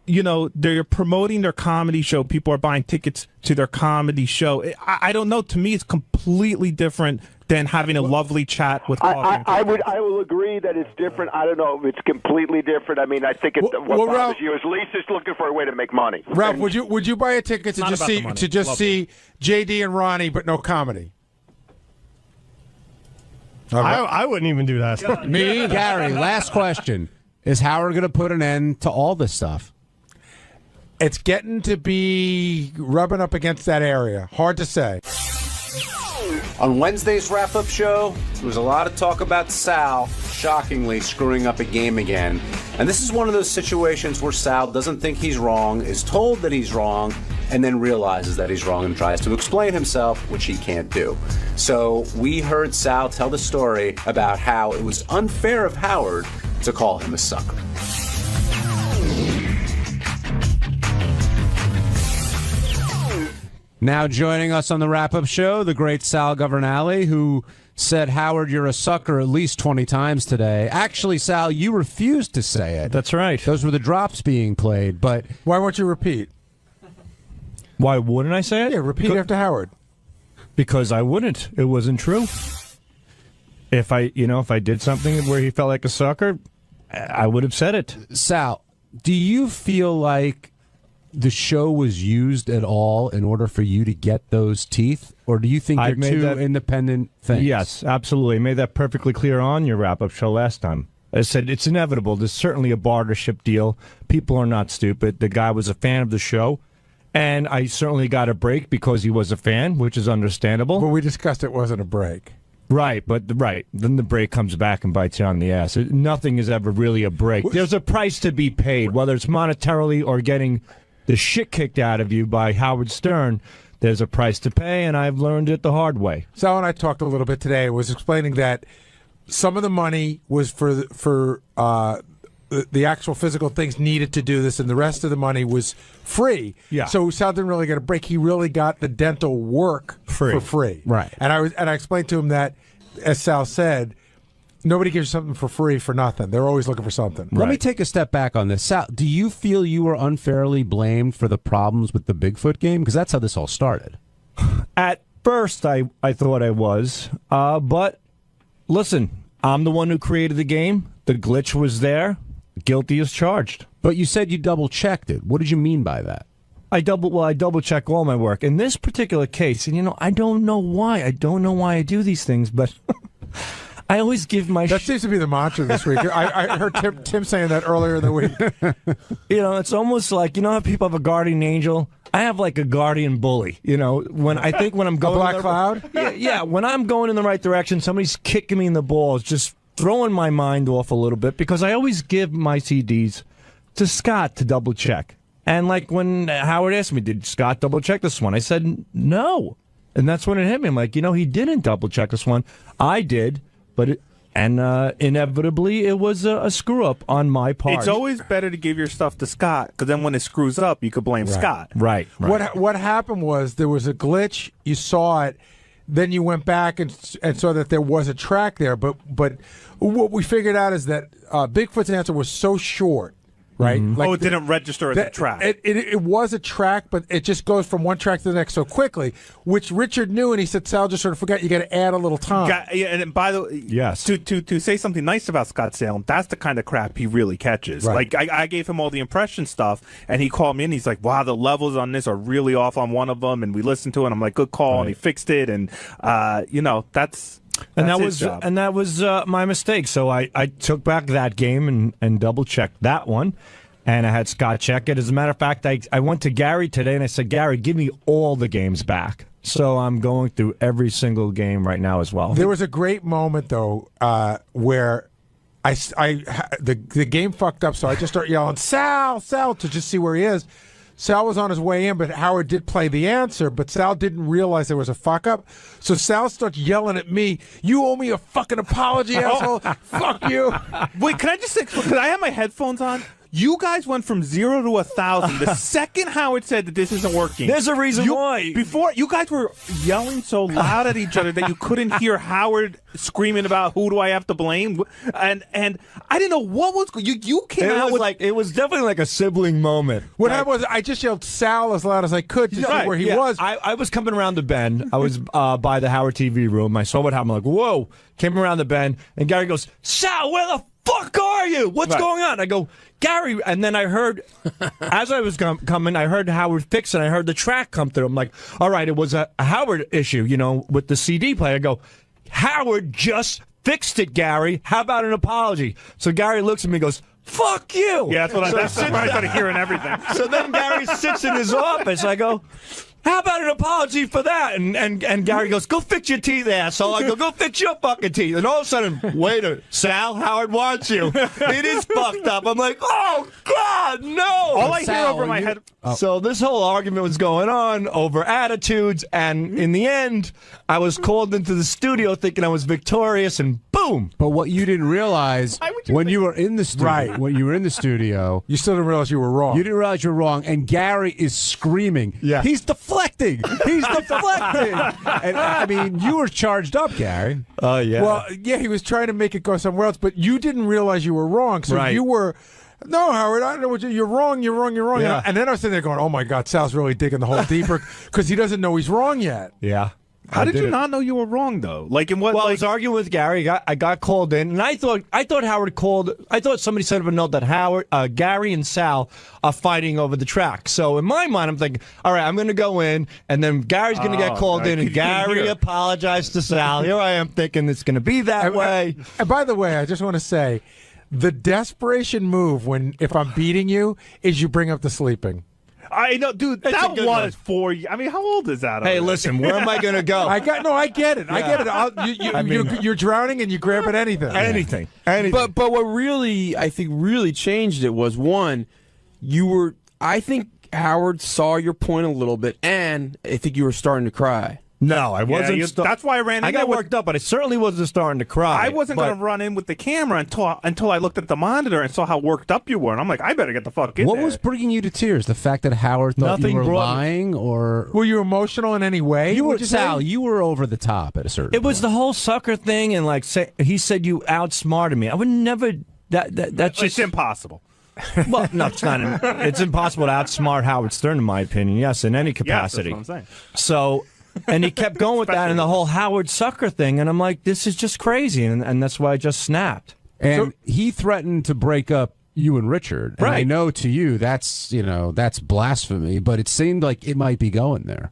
you know, they're promoting their comedy show. People are buying tickets to their comedy show. I don't know. To me, it's completely different than having a lovely chat with coffee. I will agree that it's different. I don't know if it's completely different. I mean, I think what bothers you is Lisa's looking for a way to make money. Ralph, would you buy a ticket to just see JD and Ronnie, but no comedy? I wouldn't even do that. Me, Gary. Last question: is Howard going to put an end to all this stuff? It's getting to be rubbing up against that area. Hard to say. On Wednesday's wrap-up show, there was a lot of talk about Sal shockingly screwing up a game again. And this is one of those situations where Sal doesn't think he's wrong, is told that he's wrong, and then realizes that he's wrong and tries to explain himself, which he can't do. So we heard Sal tell the story about how it was unfair of Howard to call him a sucker. Now joining us on the wrap-up show, the great Sal Governale, who said, Howard, you're a sucker at least 20 times today. Actually, Sal, you refused to say it. That's right. Those were the drops being played, but... Why won't you repeat? Why wouldn't I say it? Yeah, repeat after Howard. Because I wouldn't. It wasn't true. If I did something where he felt like a sucker, I would have said it. Sal, do you feel like the show was used at all in order for you to get those teeth? Or do you think they're two independent things? Yes, absolutely. I made that perfectly clear on your wrap-up show last time. I said it's inevitable. There's certainly a bartership deal. People are not stupid. The guy was a fan of the show. And I certainly got a break because he was a fan, which is understandable. But we discussed it wasn't a break. Right, then the break comes back and bites you on the ass. Nothing is ever really a break. There's a price to be paid, whether it's monetarily or getting the shit kicked out of you by Howard Stern. There's a price to pay, and I've learned it the hard way. Sal and I talked a little bit today. I was explaining that some of the money was for the actual physical things needed to do this, and the rest of the money was free. Yeah. So Sal didn't really get a break. He really got the dental work for free. Right. And I explained to him that, as Sal said, nobody gives you something for free for nothing. They're always looking for something. Let me take a step back on this. Sal, do you feel you were unfairly blamed for the problems with the Bigfoot game? Because that's how this all started. At first, I thought I was. But listen, I'm the one who created the game. The glitch was there. Guilty as charged. But you said you double-checked it. What did you mean by that? I double-check all my work. In this particular case, and I don't know why. I don't know why I do these things, but I always give my... That seems to be the mantra this week. I heard Tim saying that earlier in the week. It's almost like, how people have a guardian angel? I have like a guardian bully. When I'm going... A black cloud? Yeah, when I'm going in the right direction, somebody's kicking me in the balls, just throwing my mind off a little bit, because I always give my CDs to Scott to double-check. And like when Howard asked me, did Scott double-check this one? I said, no. And that's when it hit me. I'm like, he didn't double-check this one. I did, but inevitably it was a screw-up on my part. It's always better to give your stuff to Scott, because then when it screws up, you could blame Scott. Right. What happened was there was a glitch. You saw it. Then you went back and saw that there was a track there. But what we figured out is that Bigfoot's answer was so short right? Like it didn't register as a track. It was a track, but it just goes from one track to the next so quickly, which Richard knew, and he said, Sal just sort of forgot you got to add a little time. And by the way, yes, to say something nice about Scott Salem, that's the kind of crap he really catches. Right. Like I gave him all the impression stuff, and he called me in. He's like, "Wow, the levels on this are really off on one of them," and we listened to it. And I'm like, "Good call," and he fixed it, and that's. And that was my mistake. So I took back that game and double checked that one, and I had Scott check it. As a matter of fact, I went to Gary today and I said, Gary, give me all the games back. So I'm going through every single game right now as well. There was a great moment though where the game fucked up, so I just start yelling Sal to just see where he is. Sal was on his way in, but Howard did play the answer, but Sal didn't realize there was a fuck-up. So Sal starts yelling at me, you owe me a fucking apology, asshole. Fuck you. Wait, can I just say, because I have my headphones on? You guys went from 0 to 1,000 the second Howard said that this isn't working. There's a reason why. Before, you guys were yelling so loud at each other that you couldn't hear Howard screaming about who do I have to blame, and I didn't know what was you came out with like it was definitely like a sibling moment. What happened was I just yelled Sal as loud as I could to see where he was. I was coming around the bend. I was by the Howard TV room. I saw what happened. I'm like, whoa! Came around the bend, and Gary goes, Sal, where the fuck are you? What's going on? I go, Gary, and then I heard, as I was coming, I heard Howard fix it. I heard the track come through. I'm like, all right, it was a Howard issue, with the CD player. I go, Howard just fixed it, Gary. How about an apology? So Gary looks at me and goes, fuck you. Yeah, that's where I started hearing everything. So then Gary sits in his office. I go, how about an apology for that? And Gary goes, go fix your teeth, asshole. I go fix your fucking teeth. And all of a sudden, wait a minute, Sal, Howard wants you. It is fucked up. I'm like, oh, God, no. All I hear over my head. So this whole argument was going on over attitudes, and in the end, I was called into the studio thinking I was victorious, and boom. But what you didn't realize when you were in the studio, you still didn't realize you were wrong. You didn't realize you were wrong, and Gary is screaming. Yeah. He's deflecting. He's deflecting. And I mean, you were charged up, Gary. Oh, yeah. Well, yeah, he was trying to make it go somewhere else, but you didn't realize you were wrong. So you were, no, Howard, I don't know what you're wrong. Yeah. And then I was sitting there going, oh, my God, Sal's really digging the hole deeper because he doesn't know he's wrong yet. Yeah. How did you not know you were wrong, though? Like in what? Well, I was arguing with Gary. I got called in, and I thought Howard called. I thought somebody sent up a note that Gary and Sal are fighting over the track. So in my mind, I'm thinking, all right, I'm going to go in, and then Gary's going to get called in, and Gary apologized to Sal. Here I am thinking it's going to be that way. And by the way, I just want to say, the desperation move if I'm beating you is you bring up the sleeping. I know, dude. That was 4 years. I mean, how old is that? Hey, listen, where am I going to go? I get it. Yeah. I get it. You're drowning and you grab at anything. Anything. But what really, I think, really changed it was, one, I think Howard saw your point a little bit, and I think you were starting to cry. No, I wasn't. That's why I ran in. I got worked up, but I certainly wasn't starting to cry. I wasn't going to run in with the camera until I looked at the monitor and saw how worked up you were. And I'm like, I better get the fuck in there. What was bringing you to tears? The fact that Howard thought you were lying? Or were you emotional in any way? Sal, you were over the top at a certain point. It was the whole sucker thing, and he said you outsmarted me. I would never. That's just it's impossible. Well, no, it's not. It's impossible to outsmart Howard Stern, in my opinion. Yes, in any capacity. Yes, that's what I'm saying. So. And he kept going with that and the whole Howard Sucker thing, and I'm like, this is just crazy, and that's why I just snapped. And he threatened to break up you and Richard. And I know to you that's blasphemy, but it seemed like it might be going there.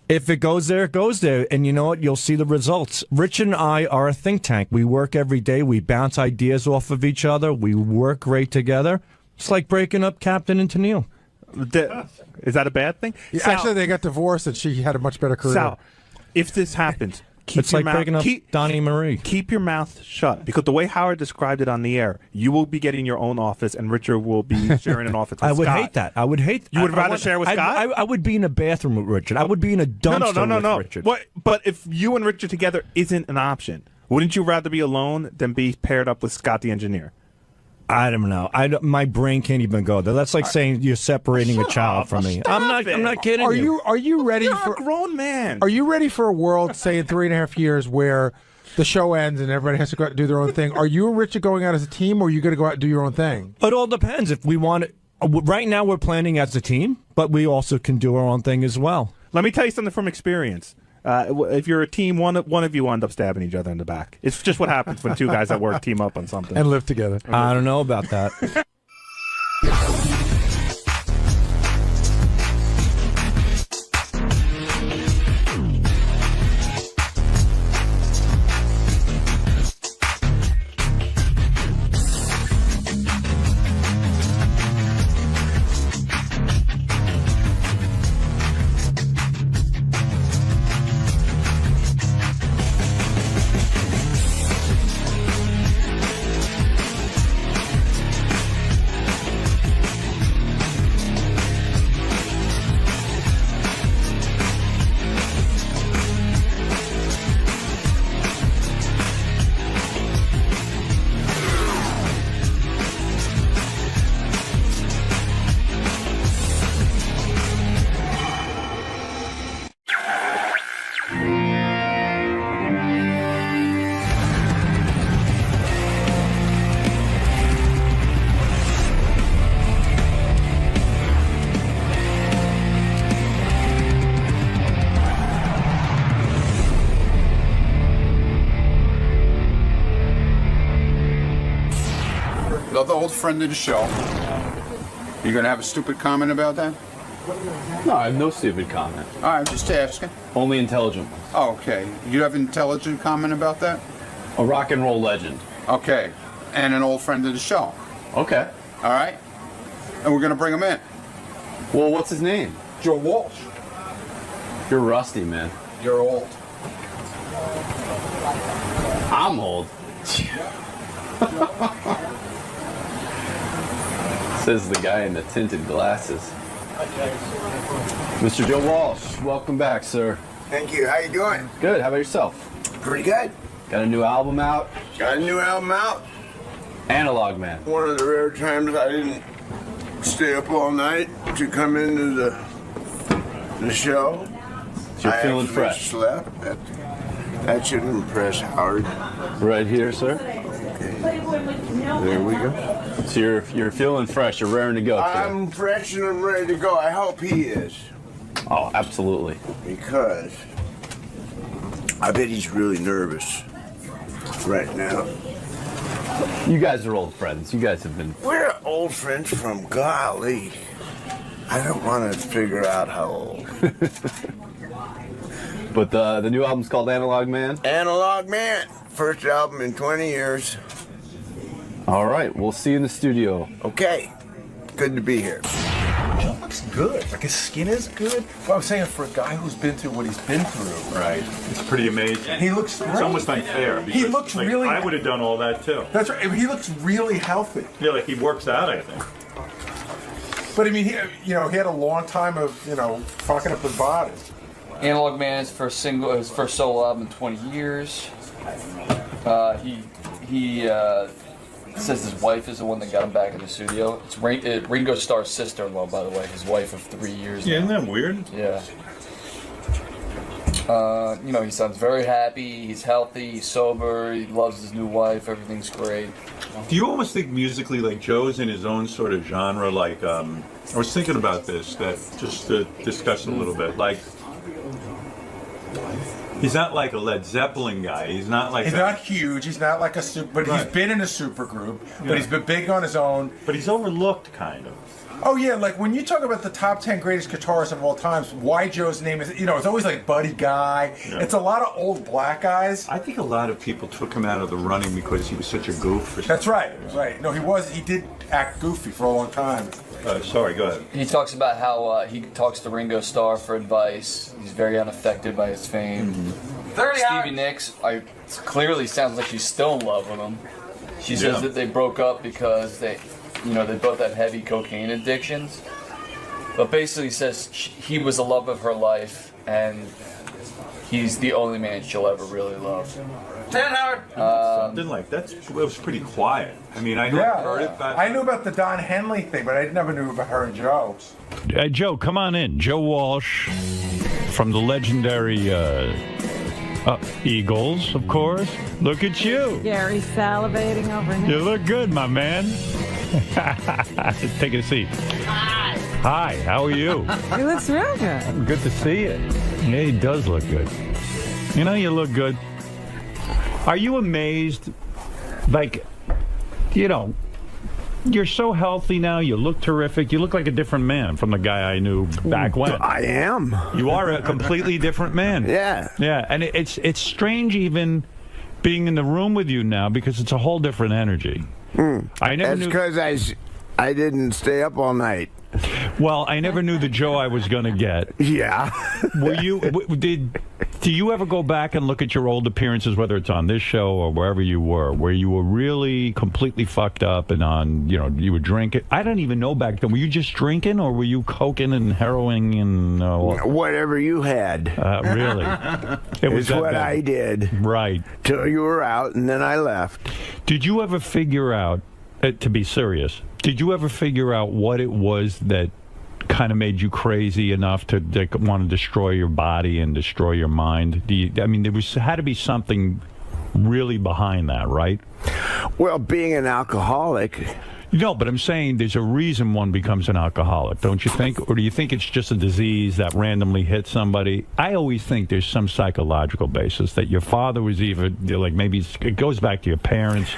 If it goes there, it goes there, and you know what? You'll see the results. Richard and I are a think tank. We work every day. We bounce ideas off of each other. We work great together. It's like breaking up Captain and Tennille. Is that a bad thing? Sal, actually, they got divorced, and she had a much better career. Sal, if this happens, it's like breaking up Donnie Marie. Keep your mouth shut, because the way Howard described it on the air, you will be getting your own office, and Richard will be sharing an office with I would Scott. hate that. I would hate. You would rather share with Scott? I would be in a bathroom with Richard. I would be in a dumpster with Richard. But if you and Richard together isn't an option, wouldn't you rather be alone than be paired up with Scott the engineer? I don't know. My brain can't even go there. That's like saying you're separating a child from me. I'm not kidding. Are you ready You're for a grown man? Are you ready for a world, say in 3.5 years, where the show ends and everybody has to go out and do their own thing. Are you and Richard going out as a team, or are you going to go out and do your own thing? It all depends. If we want it, right now we're planning as a team, but we also can do our own thing as well. Let me tell you something from experience. If you're a team, one of you end up stabbing each other in the back. It's just what happens when two guys that work team up on something. And live together. I don't know about that. Another old friend of the show. You gonna have a stupid comment about that? No, I have no stupid comment. All right, just asking. Only intelligent. Oh, okay. You have an intelligent comment about that? A rock and roll legend. Okay. And an old friend of the show. Okay. All right. And we're gonna bring him in. Well, what's his name? Joe Walsh. You're rusty, man. You're old. I'm old. Says the guy in the tinted glasses. Mr. Joe Walsh, welcome back, sir. Thank you. How you doing? Good. How about yourself? Pretty good. Got a new album out? Got a new album out. Analog Man. One of the rare times I didn't stay up all night to come into the show. So you're feeling actually fresh. Slept. That should impress Howard. Right here, sir. Okay. There we go. So you're feeling fresh. You're raring to go. I'm fresh and I'm ready to go. I hope he is. Oh, absolutely. Because I bet he's really nervous right now. You guys are old friends. You guys have been... We're old friends from golly. I don't want to figure out how old. But the new album's called Analog Man? Analog Man. First album in 20 years. All right. We'll see you in the studio. Okay. Good to be here. Joe looks good. Like his skin is good. Well, I'm saying for a guy who's been through what he's been through. Right. It's pretty amazing. And he looks great. It's almost unfair. Because, he looks like, really... I would have done all that, too. That's right. He looks really healthy. Yeah, like he works out, I think. But, I mean, he had a long time of, fucking up his body. Analog Man is his first solo album in 20 years. He says his wife is the one that got him back in the studio. It's Ringo Starr's sister-in-law, by the way, his wife of 3 years now. Yeah, isn't that weird? Yeah. He sounds very happy, he's healthy, he's sober, he loves his new wife, everything's great. Do you almost think musically like Joe's in his own sort of genre? Like, I was thinking about this, just to discuss a little bit. Like, he's not like a Led Zeppelin guy. He's not huge. He's not like a super, but Right. he's been in a super group. Yeah. But he's been big on his own. But he's overlooked, kind of. Oh yeah, like when you talk about the top 10 greatest guitarists of all times, why Joe's name is, it's always like Buddy Guy. Yeah. It's a lot of old black guys. I think a lot of people took him out of the running because he was such a goof. That's right. Right. No, he did act goofy for a long time. Sorry, go ahead. He talks about how he talks to Ringo Starr for advice. He's very unaffected by his fame. Stevie Nicks, clearly sounds like she's still in love with him. She says that they broke up because they both have heavy cocaine addictions. But basically says he was the love of her life, and he's the only man she'll ever really love. Something like that. It was pretty quiet. I mean, I hadn't heard it. But I knew about the Don Henley thing, but I never knew about her and Joe. Joe, come on in. Joe Walsh from the legendary Eagles, of course. Look at you. Gary's salivating over here. You look good, my man. Take a seat. Hi, how are you? He looks real good. Good to see you. Yeah, he does look good. You know, you look good. Are you amazed? Like, you know, you're so healthy now. You look terrific. You look like a different man from the guy I knew back when. I am. You are a completely different man. Yeah. Yeah, and it's strange even being in the room with you now because it's a whole different energy. I never That's knew. because I didn't stay up all night. Well, I never knew the Joe I was going to get. Yeah. Do you ever go back and look at your old appearances, whether it's on this show or wherever you were, where you were really completely fucked up and on, you know, you were drinking? I don't even know back then. Were you just drinking or were you coking and heroin and whatever you had? Really? It was what I did. Right. Till you were out, and then I left. Did you ever figure out, to be serious, did you ever figure out what it was that kind of made you crazy enough to want to destroy your body and destroy your mind? I mean, there had to be something really behind that, right? Well, being an alcoholic. No, but I'm saying there's a reason one becomes an alcoholic, don't you think? Or do you think it's just a disease that randomly hits somebody? I always think there's some psychological basis that your father was even, like, maybe it goes back to your parents.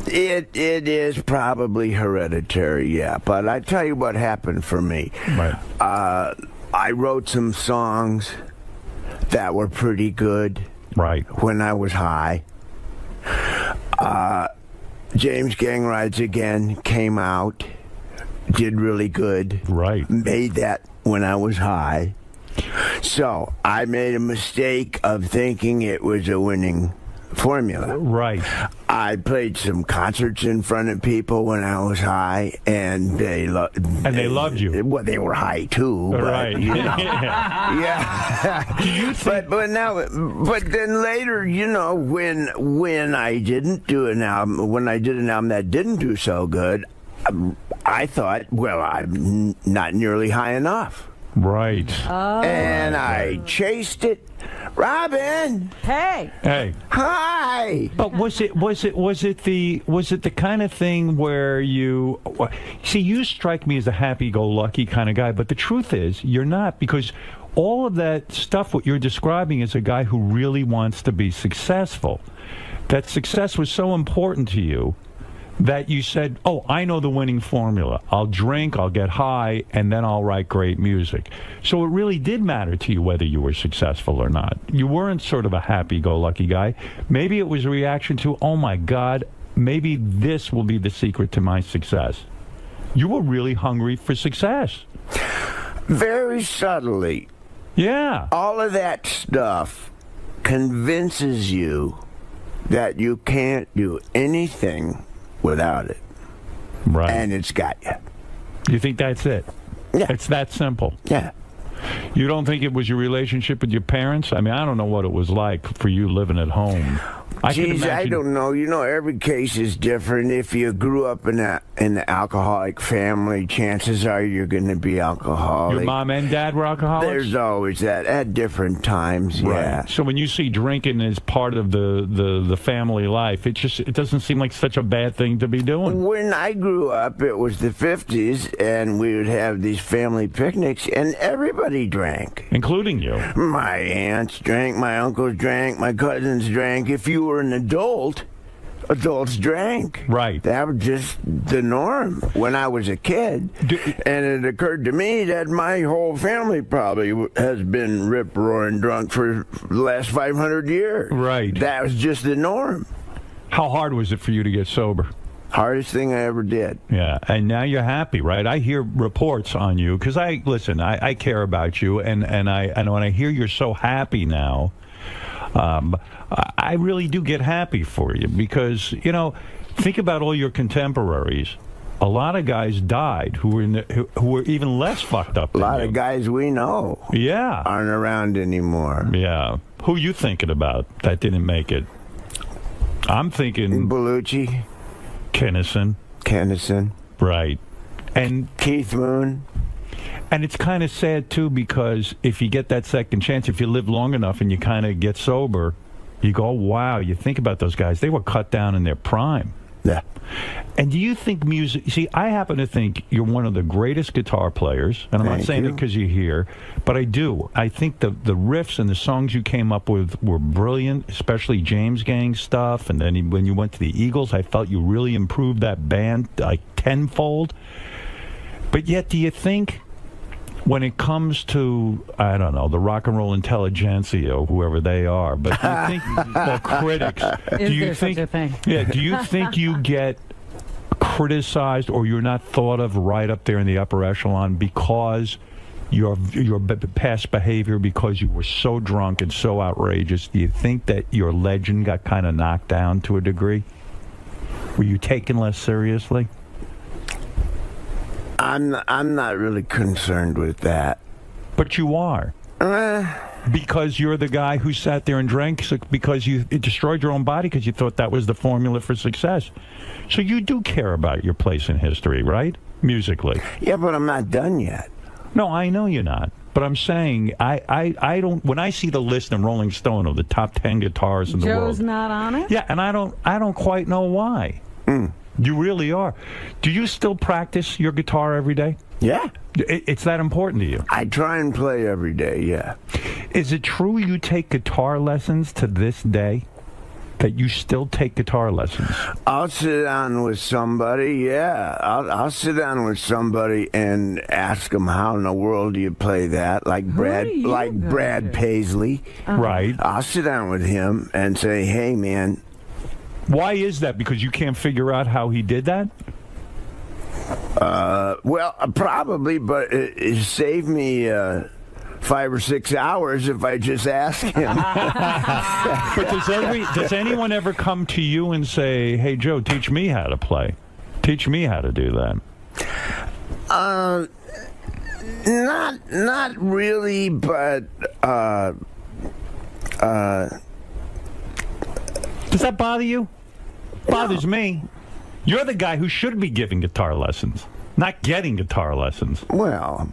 It is probably hereditary, yeah. But I tell you what happened for me. Right. I wrote some songs that were pretty good. Right. When I was high. James Gang Rides Again came out, did really good. Right. Made that when I was high. So I made a mistake of thinking it was a winning formula. Right. I played some concerts in front of people when I was high, and they loved you. Well, they were high too, but right. you know, yeah. but then later, you know, when I didn't do an album, when I did an album that didn't do so good, I thought, well, I'm not nearly high enough. Right. Oh. And I chased it. Robin. Hey. Hey. Hi. But was it the kind of thing where you see, you strike me as a happy-go-lucky kind of guy, but the truth is you're not, because all of that stuff what you're describing is a guy who really wants to be successful. That success was so important to you that you said, oh, I know the winning formula. I'll drink, I'll get high, and then I'll write great music. So it really did matter to you whether you were successful or not. You weren't sort of a happy-go-lucky guy. Maybe it was a reaction to, oh, my God, maybe this will be the secret to my success. You were really hungry for success. Very subtly. Yeah. All of that stuff convinces you that you can't do anything without it. Right. And it's got you. You think that's it? Yeah. It's that simple? Yeah. You don't think it was your relationship with your parents? I mean, I don't know what it was like for you living at home. I don't know. You know, every case is different. If you grew up in an alcoholic family, chances are you're going to be alcoholic. Your mom and dad were alcoholics? There's always that at different times, yeah. Right. So when you see drinking as part of the family life, it doesn't seem like such a bad thing to be doing. When I grew up, it was the 50s, and we would have these family picnics, and everybody drank. Including you. My aunts drank, my uncles drank, my cousins drank. If you were an adult, adults drank. Right. That was just the norm when I was a kid. And it occurred to me that my whole family probably has been rip-roaring drunk for the last 500 years. Right. That was just the norm. How hard was it for you to get sober? Hardest thing I ever did. Yeah, and now you're happy, right? I hear reports on you, because I care about you, and when I hear you're so happy now, I really do get happy for you, because, you know, think about all your contemporaries. A lot of guys died who were even less fucked up than you. A lot of guys we know aren't around anymore. Yeah. Who you thinking about that didn't make it? I'm thinking 𝗛𝗵cie. Kennison. Right. And Keith Moon. And it's kind of sad, too, because if you get that second chance, if you live long enough and you kind of get sober, you go, wow, you think about those guys. They were cut down in their prime. Yeah. And do you think music... See, I happen to think you're one of the greatest guitar players, and I'm not saying it because you're here, but I do. I think the riffs and the songs you came up with were brilliant, especially James Gang stuff, and then when you went to the Eagles, I felt you really improved that band, like, tenfold. But yet, do you think... when it comes to, I don't know, the rock and roll intelligentsia or whoever they are, but do you think, or critics, do you think, yeah, do you think you get criticized or you're not thought of right up there in the upper echelon because your past behavior, because you were so drunk and so outrageous? Do you think that your legend got kind of knocked down to a degree? Were you taken less seriously? I'm not really concerned with that. But you are. Because you're the guy who sat there and drank because you destroyed your own body because you thought that was the formula for success. So you do care about your place in history, right? Musically. Yeah, but I'm not done yet. No, I know you're not. But I'm saying, I don't, when I see the list in Rolling Stone of the top 10 guitarists in the world. Joe's not on it? Yeah, and I don't quite know why. You really are. Do you still practice your guitar every day? Yeah. It's that important to you? I try and play every day, yeah. Is it true you take guitar lessons to this day? That you still take guitar lessons? I'll sit down with somebody, yeah. I'll sit down with somebody and ask them, how in the world do you play that? Like Brad Paisley. Right. I'll sit down with him and say, hey, man. Why is that? Because you can't figure out how he did that? Well, probably, but it saved me 5 or 6 hours if I just ask him. But does anyone ever come to you and say, hey, Joe, teach me how to play? Teach me how to do that? Not really, but does that bother you? Bothers me. You're the guy who should be giving guitar lessons, not getting guitar lessons. Well,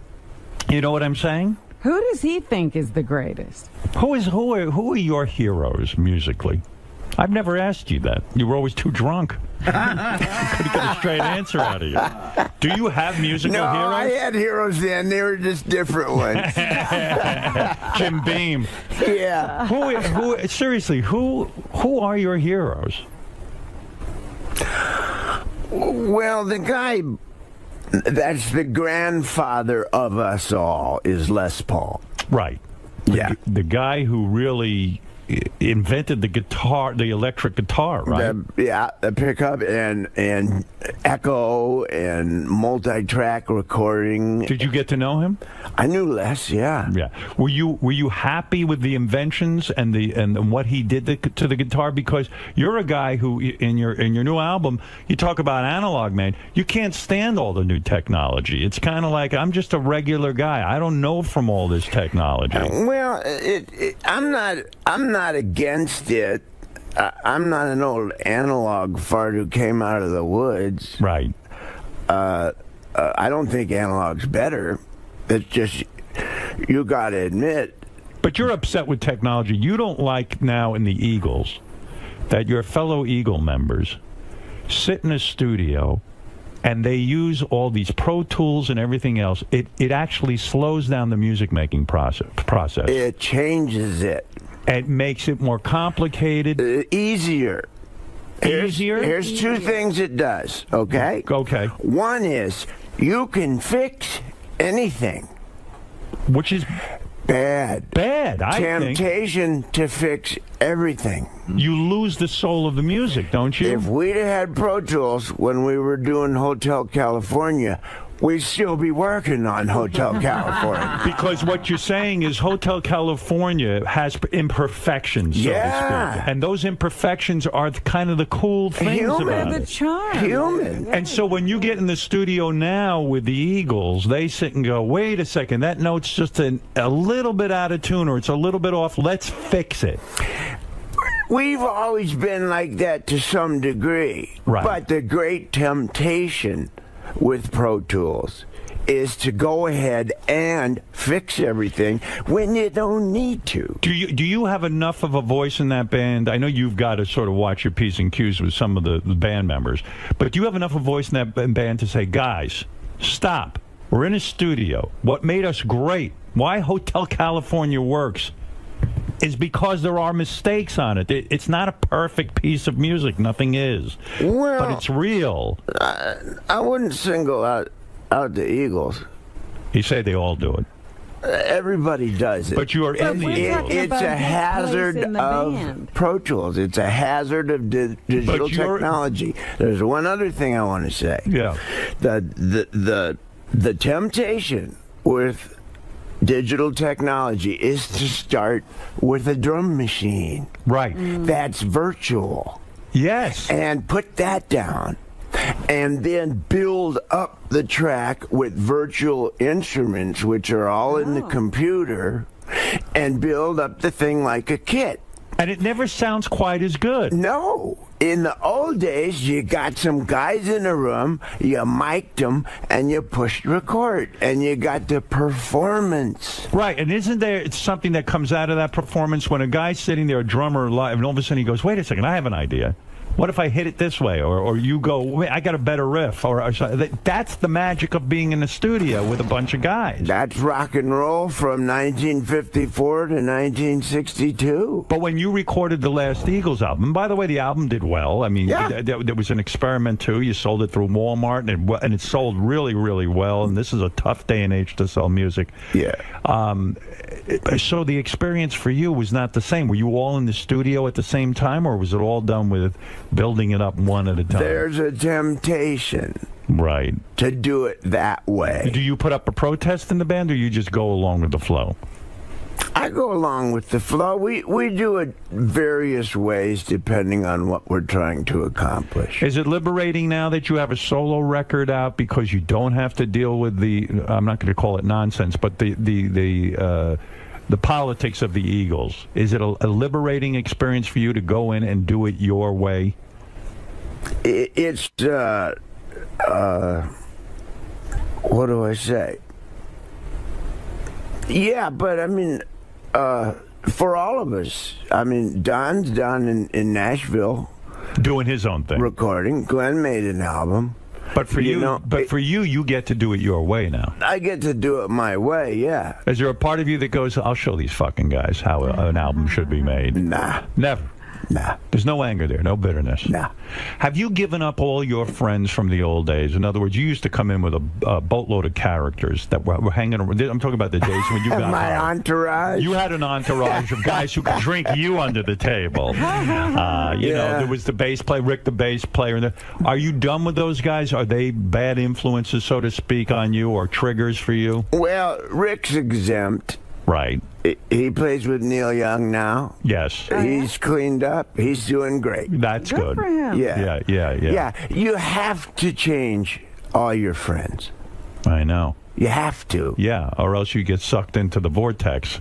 you know what I'm saying? Who does he think is the greatest? Who are your heroes musically? I've never asked you that. You were always too drunk. Couldn't get a straight answer out of you. Do you have musical heroes? No, I had heroes then. They were just different ones. Jim Beam. Yeah. Seriously, who are your heroes? Well, the guy that's the grandfather of us all is Les Paul. Right. Yeah. The guy who really invented the guitar, the electric guitar, right? The pickup and echo and multi-track recording. Did you get to know him? I knew Les, yeah. Yeah. Were you happy with the inventions and what he did to the guitar? Because you're a guy who in your new album you talk about analog, man. You can't stand all the new technology. It's kind of like I'm just a regular guy. I don't know from all this technology. Well, I'm not against it. I'm not an old analog fart who came out of the woods. Right. I don't think analog's better. It's just, you got to admit. But you're upset with technology. You don't like now in the Eagles that your fellow Eagle members sit in a studio and they use all these Pro Tools and everything else. It actually slows down the music making process. It changes it. It makes it more complicated. Easier. Here's two things it does, okay? Okay. One is you can fix anything. Which is bad. Bad, I think. Temptation to fix everything. You lose the soul of the music, don't you? If we'd had Pro Tools when we were doing Hotel California, we'd still be working on Hotel California. Because what you're saying is Hotel California has imperfections, so to speak. And those imperfections are kind of the cool things about it. The charm. Human. And so when you get in the studio now with the Eagles, they sit and go, wait a second, that note's just a little bit out of tune or it's a little bit off. Let's fix it. We've always been like that to some degree. Right. But the great temptation with Pro Tools is to go ahead and fix everything when you don't need to. Do you have enough of a voice in that band? I know you've got to sort of watch your P's and Q's with some of the band members, but do you have enough of a voice in that band to say, guys, stop. We're in a studio. What made us great, why Hotel California works, is because there are mistakes on it. It's not a perfect piece of music. Nothing is. Well, but it's real. I wouldn't single out the Eagles. You say they all do it. Everybody does it. But you are in the Eagles. It's a hazard of Pro Tools. It's a hazard of digital technology. There's one other thing I want to say. Yeah. The temptation with digital technology is to start with a drum machine. Right. That's virtual. Yes. And put that down. And then build up the track with virtual instruments, which are all in the computer, and build up the thing like a kit. And it never sounds quite as good. No. In the old days, you got some guys in a room, you mic'd them, and you pushed record, and you got the performance. Right, and isn't there something that comes out of that performance when a guy's sitting there, a drummer live, and all of a sudden he goes, wait a second, I have an idea. What if I hit it this way? Or you go, wait, I got a better riff. Or that's the magic of being in the studio with a bunch of guys. That's rock and roll from 1954 to 1962. But when you recorded the last Eagles album, and by the way, the album did well. I mean, there was an experiment, too. You sold it through Walmart, and it sold really, really well. And this is a tough day and age to sell music. Yeah. So the experience for you was not the same. Were you all in the studio at the same time, or was it all done with building it up one at a time? There's a temptation, right, to do it that way. Do you put up a protest in the band, or you just go along with the flow? I go along with the flow. We do it various ways depending on what we're trying to accomplish. Is it liberating now that you have a solo record out because you don't have to deal with the, I'm not going to call it nonsense, but the politics of the Eagles? Is it a liberating experience for you to go in and do it your way? It's what do I say? Yeah, but I mean, for all of us, I mean, Don's down in Nashville doing his own thing, recording. Glenn made an album. But for you get to do it your way now. I get to do it my way, yeah. Is there a part of you that goes, I'll show these fucking guys how an album should be made? Nah. Never? Nah. There's no anger there, no bitterness? Nah. Have you given up all your friends from the old days? In other words, you used to come in with a boatload of characters that were hanging around. I'm talking about the days when you got my entourage. You had an entourage of guys who could drink you under the table. You know, there was the bass player, Rick the bass player. Are you done with those guys? Are they bad influences, so to speak, on you, or triggers for you? Well, Rick's exempt. Right. He plays with Neil Young now. Yes. He's cleaned up. He's doing great. That's good. For him. Yeah. Yeah. You have to change all your friends. I know. You have to. Yeah, or else you get sucked into the vortex.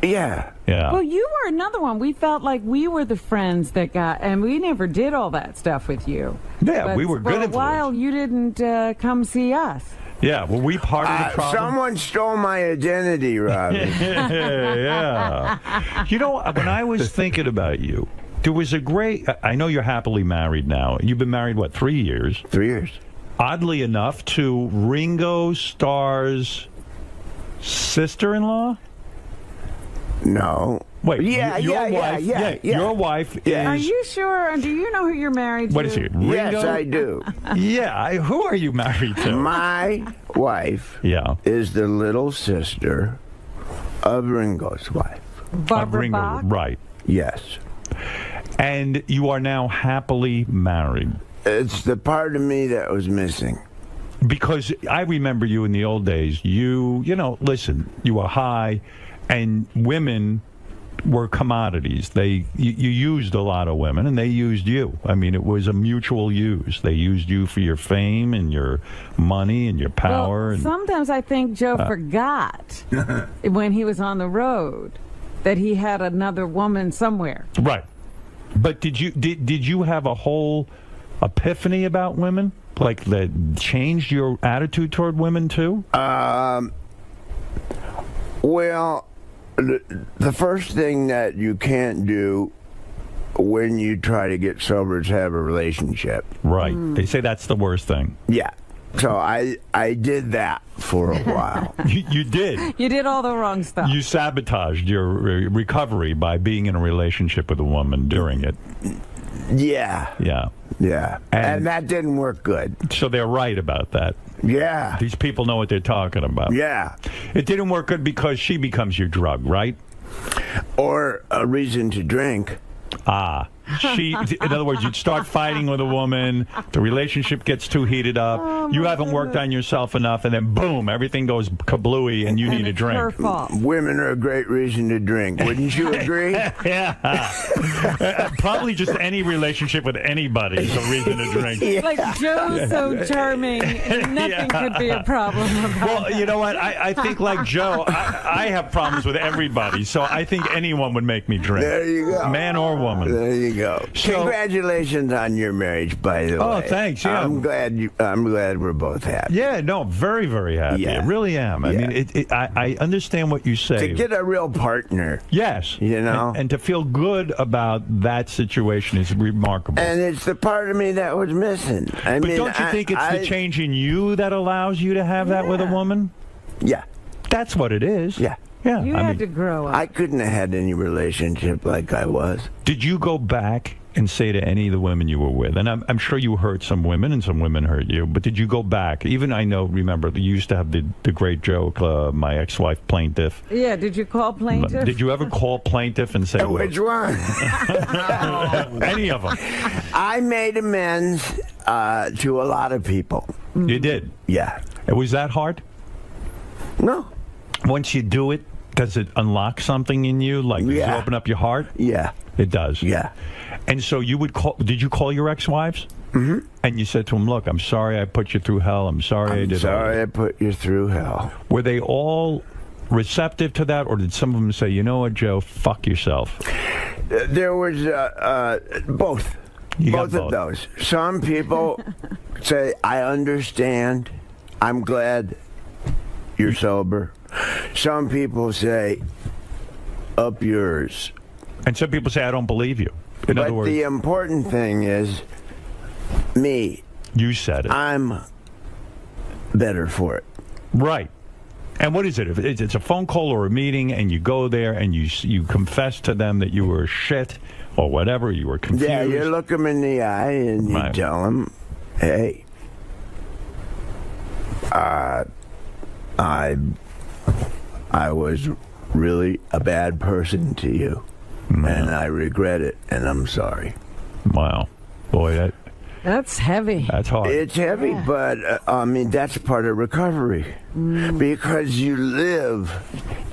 Yeah. Yeah. Well, you were another one. We felt like we were the friends that got, and we never did all that stuff with you. Yeah, but we were good for a while, you didn't come see us. Yeah, well, we part of the problem. Someone stole my identity, Robbie. Yeah. You know, when I was thinking about you, there was a great... I know you're happily married now. You've been married, what, 3 years? 3 years. Oddly enough, to Ringo Starr's sister-in-law? No. Wait, your wife is... Are you sure? Do you know who you're married to? What is he, Ringo? Yes, I do. Who are you married to? My wife is the little sister of Ringo's wife. Barbara Bach? Right. Yes. And you are now happily married. It's the part of me that was missing. Because I remember you in the old days. You know, listen, you were high, and women were commodities. You used a lot of women, and they used you. I mean, it was a mutual use. They used you for your fame and your money and your power. Well, sometimes I think Joe forgot when he was on the road that he had another woman somewhere. Right. But did you have a whole epiphany about women like that changed your attitude toward women too? Well, the first thing that you can't do when you try to get sober is have a relationship. Right. They say that's the worst thing. Yeah. So I did that for a while. You did. You did all the wrong stuff. You sabotaged your recovery by being in a relationship with a woman during it. Yeah. Yeah. Yeah. And that didn't work good. So they're right about that. Yeah. These people know what they're talking about. Yeah. It didn't work good because she becomes your drug, right? Or a reason to drink. Ah. In other words, you'd start fighting with a woman, the relationship gets too heated up, you haven't worked on yourself enough, and then boom, everything goes kablooey and you need a drink. Her fault. Women are a great reason to drink. Wouldn't you agree? Yeah. Probably just any relationship with anybody is a reason to drink. Yeah. Like Joe's so charming, nothing could be a problem about Well, you know what? I think like Joe, I have problems with everybody, so I think anyone would make me drink. There you go. Man or woman. There you go. Congratulations on your marriage, by the way. Oh, thanks. Yeah. I'm glad we're both happy. Yeah, no, very, very happy. Yeah. I really am. I mean, I understand what you say. To get a real partner. Yes. You know? And to feel good about that situation is remarkable. And it's the part of me that was missing. But don't you think it's the change in you that allows you to have that with a woman? Yeah. That's what it is. Yeah. Yeah. You had to grow up. I couldn't have had any relationship like I was. Did you go back and say to any of the women you were with, and I'm sure you hurt some women and some women hurt you, but did you go back? Even remember, you used to have the great joke, my ex-wife plaintiff. Yeah, did you call plaintiff? Did you ever call plaintiff and say... Which one? Any of them. I made amends to a lot of people. You did? Yeah. Was that hard? No. Once you do it, does it unlock something in you? Like, does it open up your heart? Yeah. It does? Yeah. And so you would call... Did you call your ex-wives? Mm-hmm. And you said to them, look, I'm sorry I put you through hell. I'm sorry I did I put you through hell. Were they all receptive to that, or did some of them say, you know what, Joe, fuck yourself? There was both. Both of those. Some people say, I understand. I'm glad you're sober. Some people say, up yours. And some people say, I don't believe you. In other words, the important thing is me. You said it. I'm better for it. Right. And what is it? If it's a phone call or a meeting, and you go there and you confess to them that you were shit or whatever, you were confused. Yeah, you look them in the eye and you tell them, hey, I was really a bad person to you, and I regret it, and I'm sorry. Wow. Boy, that's heavy. That's hard. It's heavy, but, I mean, that's part of recovery. Because you live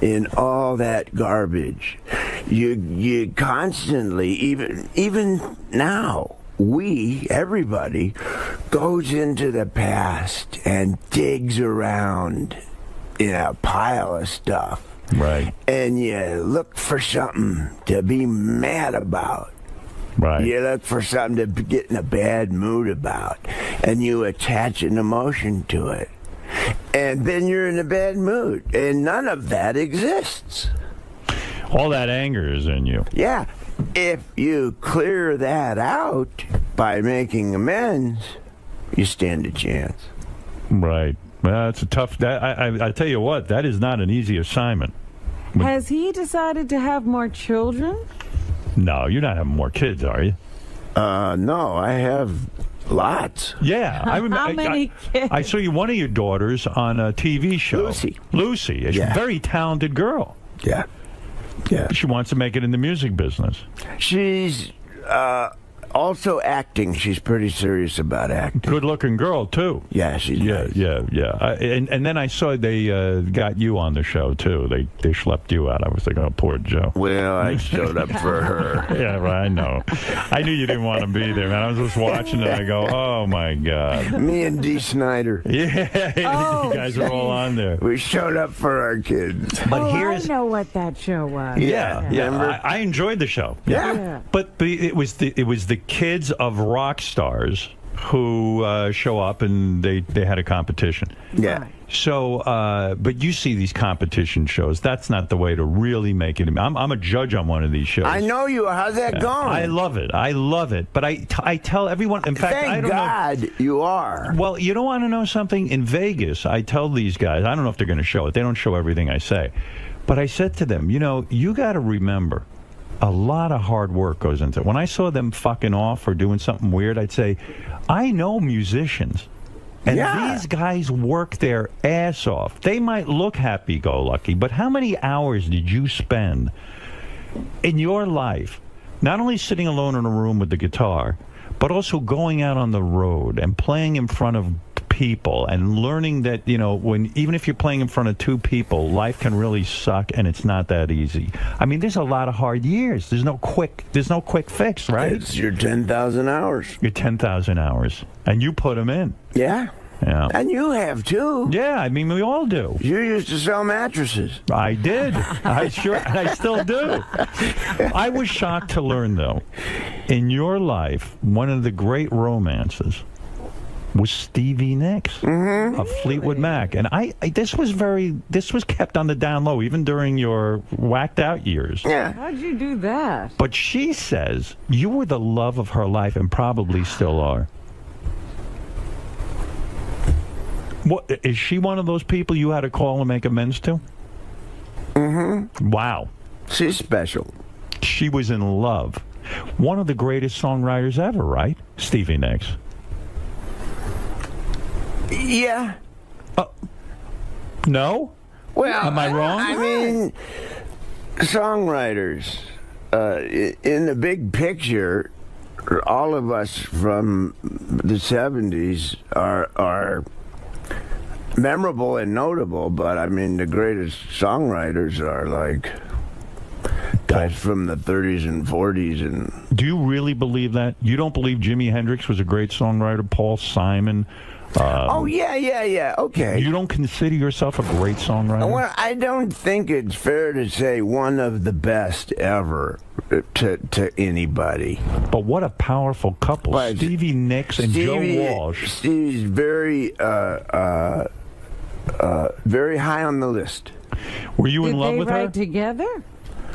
in all that garbage. You constantly, even now, everybody, goes into the past and digs around in a pile of stuff. Right. And you look for something to be mad about. Right. You look for something to get in a bad mood about. And you attach an emotion to it. And then you're in a bad mood. And none of that exists. All that anger is in you. Yeah. If you clear that out by making amends, you stand a chance. Right. Well, it's a tough... I tell you what, that is not an easy assignment. Has he decided to have more children? No, you're not having more kids, are you? No, I have lots. Yeah. How many kids? I saw one of your daughters on a TV show. Lucy. She's a very talented girl. Yeah. Yeah. She wants to make it in the music business. She's also acting. She's pretty serious about acting. Good-looking girl, too. Yeah, she's nice. Yeah. And then I saw they got you on the show, too. They schlepped you out. I was like, oh, poor Joe. Well, I showed up for her. Yeah, right, I know. I knew you didn't want to be there, man. I was just watching it, and I go, oh, my God. Me and Dee Snider. Yeah, you guys are all on there. We showed up for our kids. But I know what that show was. Yeah. I enjoyed the show. Yeah. But it was the kids of rock stars who show up, and they had a competition. Yeah. So, but you see these competition shows. That's not the way to really make it. I'm a judge on one of these shows. I know you are. How's that going? I love it. I love it. But I tell everyone, in fact, I don't God know. You are. Well, you don't want to know something? In Vegas, I tell these guys, I don't know if they're going to show it. They don't show everything I say. But I said to them, you got to remember, a lot of hard work goes into it. When I saw them fucking off or doing something weird, I'd say, I know musicians. And these guys work their ass off. They might look happy-go-lucky, but how many hours did you spend in your life not only sitting alone in a room with the guitar, but also going out on the road and playing in front of people and learning that, even if you're playing in front of two people, life can really suck and it's not that easy. I mean, there's a lot of hard years. There's no quick fix, right? It's your 10,000 hours. Your 10,000 hours. And you put them in. Yeah. Yeah. And you have, too. Yeah, I mean, we all do. You used to sell mattresses. I did. I still do. I was shocked to learn, though, in your life, one of the great romances was Stevie Nicks of Fleetwood Mac. And this was kept on the down low, even during your whacked out years. Yeah. How'd you do that? But she says you were the love of her life and probably still are. What, is she one of those people you had to call and make amends to? Mm-hmm. Wow. She's special. She was in love. One of the greatest songwriters ever, right? Stevie Nicks. Yeah. No? Well, am I wrong? I mean, songwriters, in the big picture, all of us from the 70s are memorable and notable, but I mean, the greatest songwriters are like guys from the 30s and 40s. And do you really believe that? You don't believe Jimi Hendrix was a great songwriter? Paul Simon? Yeah. Okay. You don't consider yourself a great songwriter? Well, I don't think it's fair to say one of the best ever to anybody. But what a powerful couple. But Stevie Nicks and Joe Walsh. Stevie's very high on the list. Were you in love with her? Did they write together?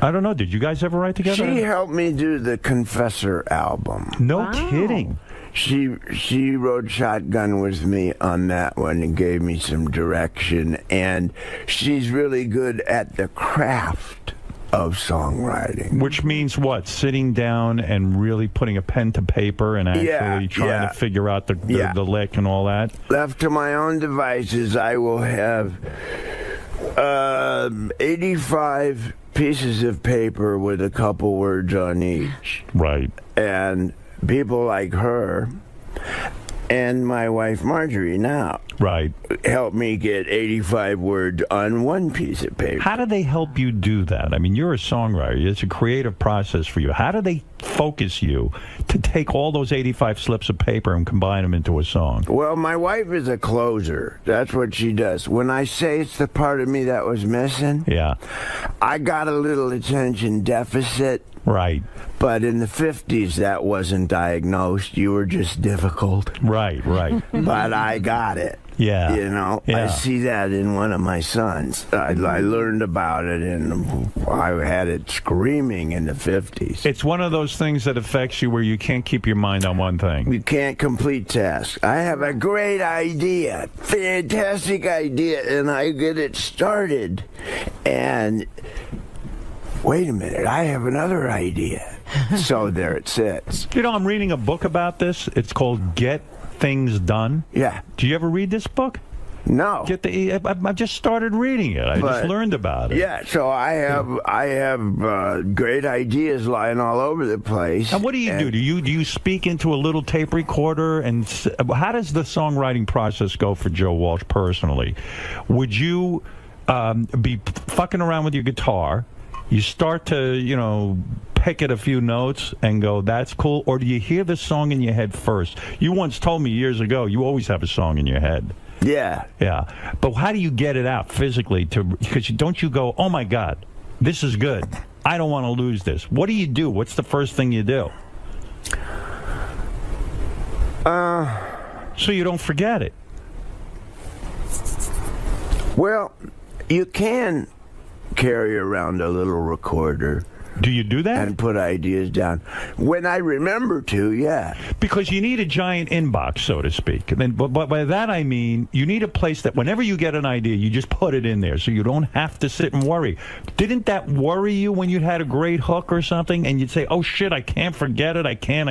I don't know. Did you guys ever write together? She helped me do the Confessor album. No kidding. She rode shotgun with me on that one and gave me some direction, and she's really good at the craft of songwriting. Which means what? Sitting down and really putting a pen to paper and actually trying to figure out the lick and all that? Left to my own devices, I will have 85 pieces of paper with a couple words on each. Right. And people like her and my wife Marjorie now help me get 85 words on one piece of paper. How do they help you do that? I mean, you're a songwriter. It's a creative process for you. How do they focus you to take all those 85 slips of paper and combine them into a song? Well, my wife is a closer. That's what she does. When I say it's the part of me that was missing, I got a little attention deficit. Right. But in the 50s, that wasn't diagnosed. You were just difficult. Right. But I got it. Yeah. You know, I see that in one of my sons. I learned about it, and I had it screaming in the 50s. It's one of those things that affects you where you can't keep your mind on one thing. You can't complete tasks. I have a great idea, fantastic idea, and I get it started. And wait a minute, I have another idea. So there it sits. You know, I'm reading a book about this. It's called Get Things Done. Yeah. Do you ever read this book? No. I just started reading it. I just learned about it. Yeah, so I have great ideas lying all over the place. And what do you do? Do you speak into a little tape recorder? And how does the songwriting process go for Joe Walsh personally? Would you be fucking around with your guitar? You start to, pick at a few notes and go, that's cool? Or do you hear the song in your head first? You once told me years ago, you always have a song in your head. Yeah. Yeah. But how do you get it out physically? Because don't you go, oh, my God, this is good. I don't want to lose this. What do you do? What's the first thing you do? So you don't forget it. Well, you can carry around a little recorder. Do you do that? And put ideas down. When I remember to, yeah. Because you need a giant inbox, so to speak. And then, but by that I mean you need a place that whenever you get an idea, you just put it in there so you don't have to sit and worry. Didn't that worry you when you had a great hook or something and you'd say, oh, shit, I can't forget it, I can't.